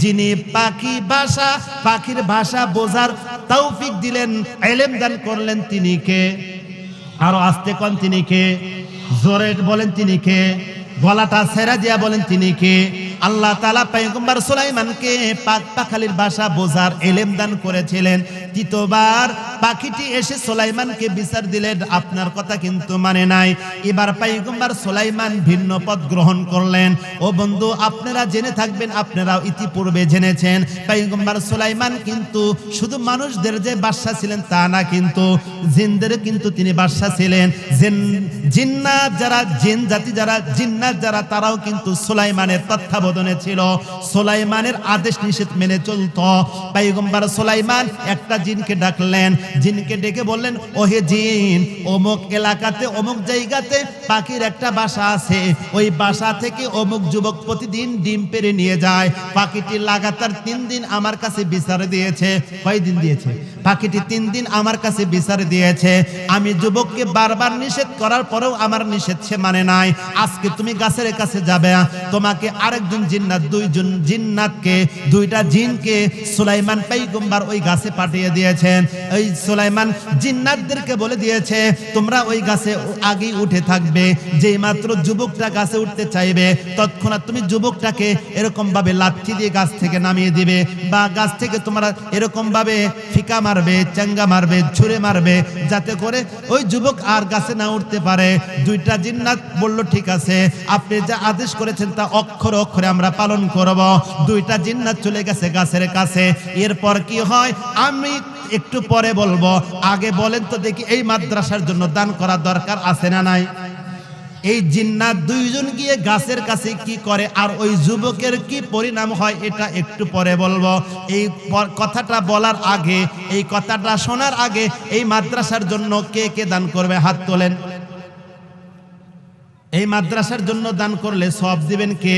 যিনি পাখির ভাষা বোঝার তৌফিক দিলেন, ইলম দান করলেন, তিনি কে? আরো আস্তে কোন তিনি কে? জোরে বলেন তিনি কে? গলাটা ছেড়ে দিয়া বলেন তিনি কে? আল্লাহ তাআলা পয়গম্বর সুলাইমানকে পাখালির ভাষা বোঝার ইলম দান করেছিলেন। তৃতীয়বার পাখিটি এসে সুলাইমানকে বিচার দিলেন, আপনার কথা কিন্তু মানে নাই। এবার পয়গম্বর সুলাইমান ভিন্ন পথ গ্রহণ করলেন। ও বন্ধু, আপনারা জেনে থাকবেন, আপনারাও ইতিপূর্বে জেনেছেন, পয়গম্বর সুলাইমান কিন্তু শুধু মানুষদের যে বাদশা ছিলেন তা না, কিন্তু জিনদের কিন্তু তিনি বাদশা ছিলেন। জিন্নাত যারা, জিন জাতি যারা, জিন্নাত যারা, তারাও কিন্তু সুলাইমানের তত্ত্বাবধানে ছিল, সুলাইমানের আদেশ নিষেধ মেনে চলত। পয়গম্বর সুলাইমান একটা জিনকে ডাকলেন, জিনকে ডেকে বললেন, ওহে জিন, অমুক এলাকাতে অমুক জায়গাতে পাখির একটা বাসা আছে, ওই বাসা থেকে অমুক যুবক প্রতিদিন ডিম পেড়ে নিয়ে যায়। পাখিটি লাগাতার 3 দিন আমার কাছে বিচার দিয়েছে। কয়দিন দিয়েছে? পাখিটি 3 দিন আমার কাছে বিচার দিয়েছে। আমি যুবককে বারবার নিষেধ করার পরেও আমার নিষেধ সে মানে নাই। আজকে তুমি গাছের কাছে যাবে, তোমাকে আরেকজন জিন্নাত, 2 জন জিন্নাতকে, 2টা জিনকে সুলাইমান পয়গম্বর ওই গাছে পাঠিয়ে দিয়েছেন। ওই সুলাইমান জিন্নাতদেরকে বলে দিয়েছে, তোমরা ওই গাছে আগেই উঠে থাকবে। যেই মাত্র যুবকটা গাছে উঠতে চাইবে, তৎক্ষণাৎ তুমি যুবকটাকে এরকম ভাবে লাঠি দিয়ে গাছ থেকে নামিয়ে দিবে, বা গাছ থেকে তোমরা এরকম ভাবে ফিকা মারবে, চাঙ্গা মারবে, ছুঁড়ে মারবে, যাতে করে ওই যুবক আর গাছে না উঠতে পারে। 2টা জিন্নাত বলল, ঠিক আছে, আপনি যা আদেশ করেছেন তা অক্ষরে অক্ষরে আমরা পালন করব। 2টা জিন্নাত চলে গেছে গাছের কাছে। এরপর কি হয় আমি একটু পরে বলবো। আগে বলেন তো দেখি, এই মাদ্রাসার জন্য দান করা দরকার আছে না নাই? এই জিন্নাত 2 জন গিয়ে গাছের কাছে কি করে আর ওই যুবকের কি পরিণাম হয় এটা একটু পরে বলবো। এই কথাটা বলার আগে, এই কথাটা শোনার আগে, এই মাদ্রাসার জন্য কে কে দান করবে হাত তোলেন। এই মাদ্রাসার জন্য দান করলে সওয়াব দিবেন কে?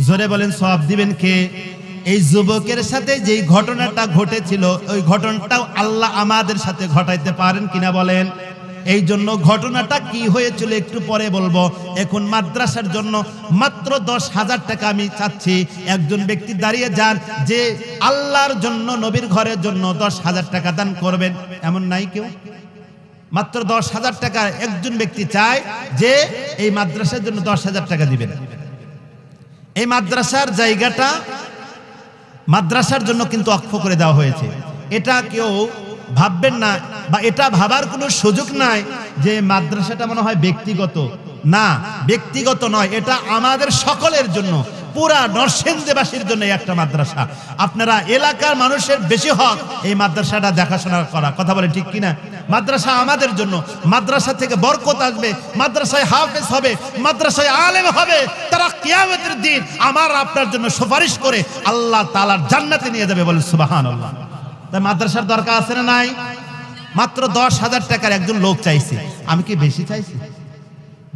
জোরে বলেন, সওয়াব দিবেন কে? এই যুবকের সাথে যেই ঘটনাটা ঘটেছিল, ওই ঘটনাটাও আল্লাহ আমাদের সাথে ঘটাইতে পারেন কিনা বলেন। এই জন্য ঘটনাটা কি হয়েছিল একটু পরে বলবো। এখন মাদ্রাসার জন্য মাত্র 10,000 টাকা আমি চাচ্ছি। একজন ব্যক্তি দাঁড়িয়ে যান যে আল্লাহর জন্য, নবীর ঘরের জন্য 10,000 টাকা দান করবেন, এমন নাই কেউ? মাত্র 10,000 টাকা একজন ব্যক্তি চায় যে এই মাদ্রাসার জন্য 10,000 টাকা দিবেন। এই মাদ্রাসার জায়গাটা মাদ্রাসার জন্য কিন্তু অক্ষ করে দেওয়া হয়েছে। এটা কেউ ভাববেন না, বা এটা ভাবার কোনো সুযোগ নাই যে মাদ্রাসাটা মনে হয় ব্যক্তিগত। না, ব্যক্তিগত নয়, এটা আমাদের সকলের জন্য, পুরা নরসিংদীবাসীর জন্য একটা মাদ্রাসা। আপনারা এলাকার মানুষের বেশি হক এই মাদ্রাসাটা দেখাশোনা করা। কথা বলে ঠিক কিনা? মাদ্রাসা আমাদের জন্য, মাদ্রাসা থেকে বরকত আসবে, মাদ্রাসায় হাফেজ হবে, মাদ্রাসায় আলেম হবে, তারা কিয়ামতের দিন আমার আপনার জন্য সুপারিশ করে আল্লাহ তাআলার জান্নাতে নিয়ে যাবে। বলে সুবহানাল্লাহ। তাই মাদ্রাসার দরকার আছে না নাই? মাত্র 10,000 টাকার একজন লোক চাইছে। আমি কি বেশি চাইছি?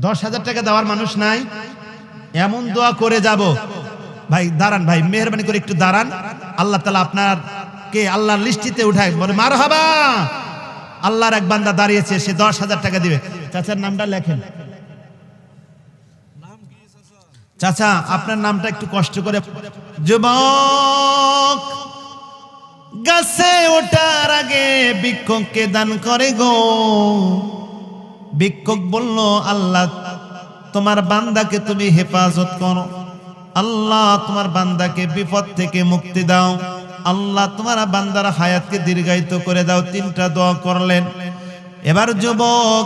10,000 টাকা দেওয়ার মানুষ নাই? এমন দোয়া করে যাব। ভাই দাঁড়ান, ভাই মেহরবানি করে একটু দাঁড়ান। আল্লাহ তাআলা আপনারকে আল্লাহর লিস্টিতে উঠায়। বলে মারহাবা, আল্লাহর এক বান্দা দাঁড়িয়েছে, সে 10,000 টাকা দিবে। চাচার নামটা লেখেন। চাচা আপনার নামটা একটু কষ্ট করে। যুবক গাছে ওঠার আগে ভিক্ষুককে দান করে গো। ভিক্ষুক বলল, আল্লাহ তোমার বান্দাকে তুমি হেফাজত করো, আল্লাহ তোমার বান্দাকে বিপদ থেকে মুক্তি দাও, আল্লাহ তোমার বান্দার হায়াতকে দীর্ঘায়িত করে দাও। 3টা দোয়া করলেন। এবার যুবক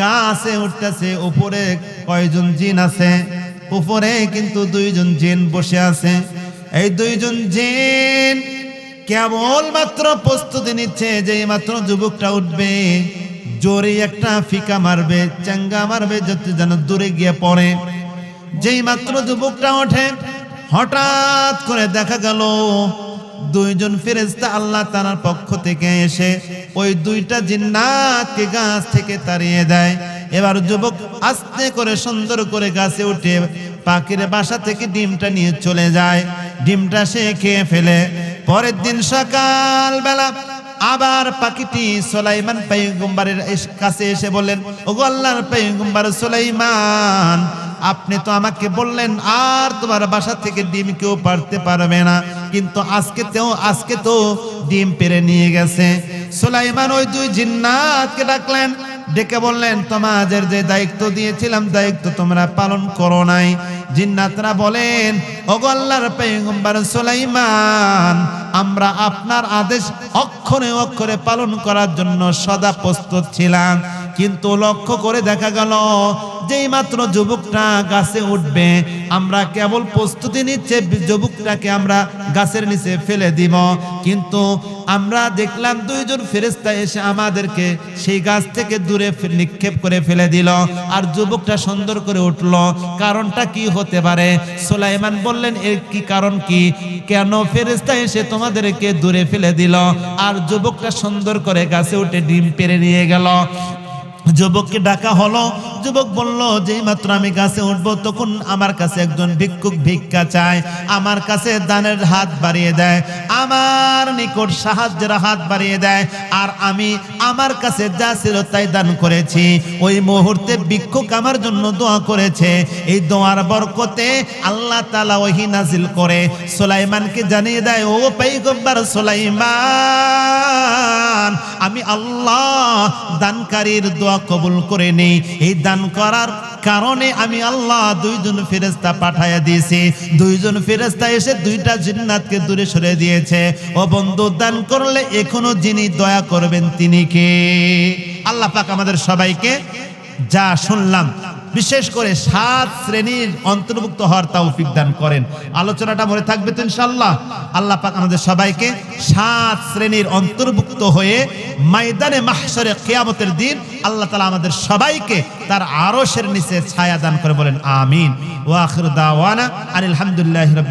গাছে উঠতেছে। উপরে কয়জন জিন আছে? উপরে কিন্তু 2 জন জিন বসে আছে। এই 2 জন জিন কেবল মাত্র প্রস্তুতি নিচ্ছে যে মাত্র যুবকটা উঠবে, জোরে একটা ফিকা মারবে, চাঙ্গা মারবে, যাতে যেন দূরে গিয়ে পড়ে। যেই মাত্র যুবকটা ওঠে, হঠাৎ করে দেখা গেল 2 জন ফেরেশতা আল্লাহ তাআলার পক্ষ থেকে এসে ওই 2টা জিন্নাতকে গাছ থেকে তাড়িয়ে দেয়। এবার যুবক আস্তে করে সুন্দর করে গাছে উঠে পাখির বাসা থেকে ডিমটা নিয়ে চলে যায়। ডিমটা সে খেয়ে ফেলে। পরের দিন সকাল বেলা আবার পাখিটি সুলাইমান পয়গম্বরের কাছে এসে বললেন, ওগো আল্লাহর পয়গম্বর সুলাইমান, আপনি তো আমাকে বললেন আর তোমার বাসা থেকে ডিম কেউ পারতে পারবে না, কিন্তু আজকে তো ডিম পেড়ে নিয়ে গেছে। সুলাইমান ওই 2 জিন্নাতকে ডাকলেন, ডেকে বললেন, তোমাদের যে দায়িত্ব দিয়েছিলাম দায়িত্ব তোমরা পালন করো নাই। জিন্নাতরা বলেন, ওগো আল্লাহর পয়গম্বর সুলাইমান, আমরা আপনার আদেশ অক্ষরে অক্ষরে পালন করার জন্য সদা প্রস্তুত ছিলাম, কিন্তু লক্ষ্য করে দেখা গেল যেই মাত্র যুবকটা গাছে উঠবে আমরা কেবল প্রস্তুতি নিচ্ছে যুবকটাকে আমরা গাছের নিচে ফেলে দিব, কিন্তু আমরা দেখলাম দুইজন ফেরেশতা এসে আমাদেরকে সেই গাছ থেকে দূরে নিক্ষেপ করে ফেলে দিল। আর যুবকটা সুন্দর করে উঠল, কারণটা কি হতে পারে? সুলাইমান বললেন, এর কি কারণ কি, কেন ফেরেশতা এসে তোমাদেরকে দূরে ফেলে দিল? আর যুবকটা সুন্দর করে গাছে উঠে ডিম পেড়ে নিয়ে গেল। যুবককে ডাকা হলো, যুবক বলল, যেই মাত্র আমি গাছে উঠবো তখন আমার কাছে একজন ভিক্ষুক ভিক্ষা চায়, আমার কাছে দানের হাত বাড়িয়ে দেয়, আমার নিকট সাহায্যের হাত বাড়িয়ে দেয়, আর আমি আমার কাছে যা ছিল তাই দান করেছি। ওই মুহূর্তে ভিক্ষুক আমার জন্য দোয়া করেছে, এই দোয়ার বরকতে আল্লাহ তাআলা ওহী নাজিল করে সুলাইমানকে জানিয়ে দেয়, ও পয়গম্বর সুলাইমান, আমি আল্লাহ দানকারীর দোয়া কবুল করে নেই। এই দান করার কারণে আমি আল্লাহ দুইজন ফেরেশতা পাঠায়া দিয়েছি। দুইজন ফেরেশতা এসে দুইটা জিন্নাতকে দূরে সরে দিয়েছে। ও বন্ধু, দান করলে এখনো যিনি দয়া করবেন তিনি কে? আল্লাহ পাক আমাদের সবাইকে যা শুনলাম বিশেষ করে 7 শ্রেণীর অন্তর্ভুক্ত হওয়ার তৌফিক দান করেন। আলোচনাটা মনে থাকবে তো ইনশাআল্লাহ। আল্লাহ পাক আমাদের সবাইকে 7 শ্রেণীর অন্তর্ভুক্ত হয়ে ময়দানে মাহশরে কিয়ামতের দিন আল্লাহ তাআলা আমাদের সবাইকে তার আরশের নিচে ছায়া দান করে, বলেন আমিন। ওয়া আখিরু দাওয়ানা আলহামদুলিল্লাহি রাব্বিল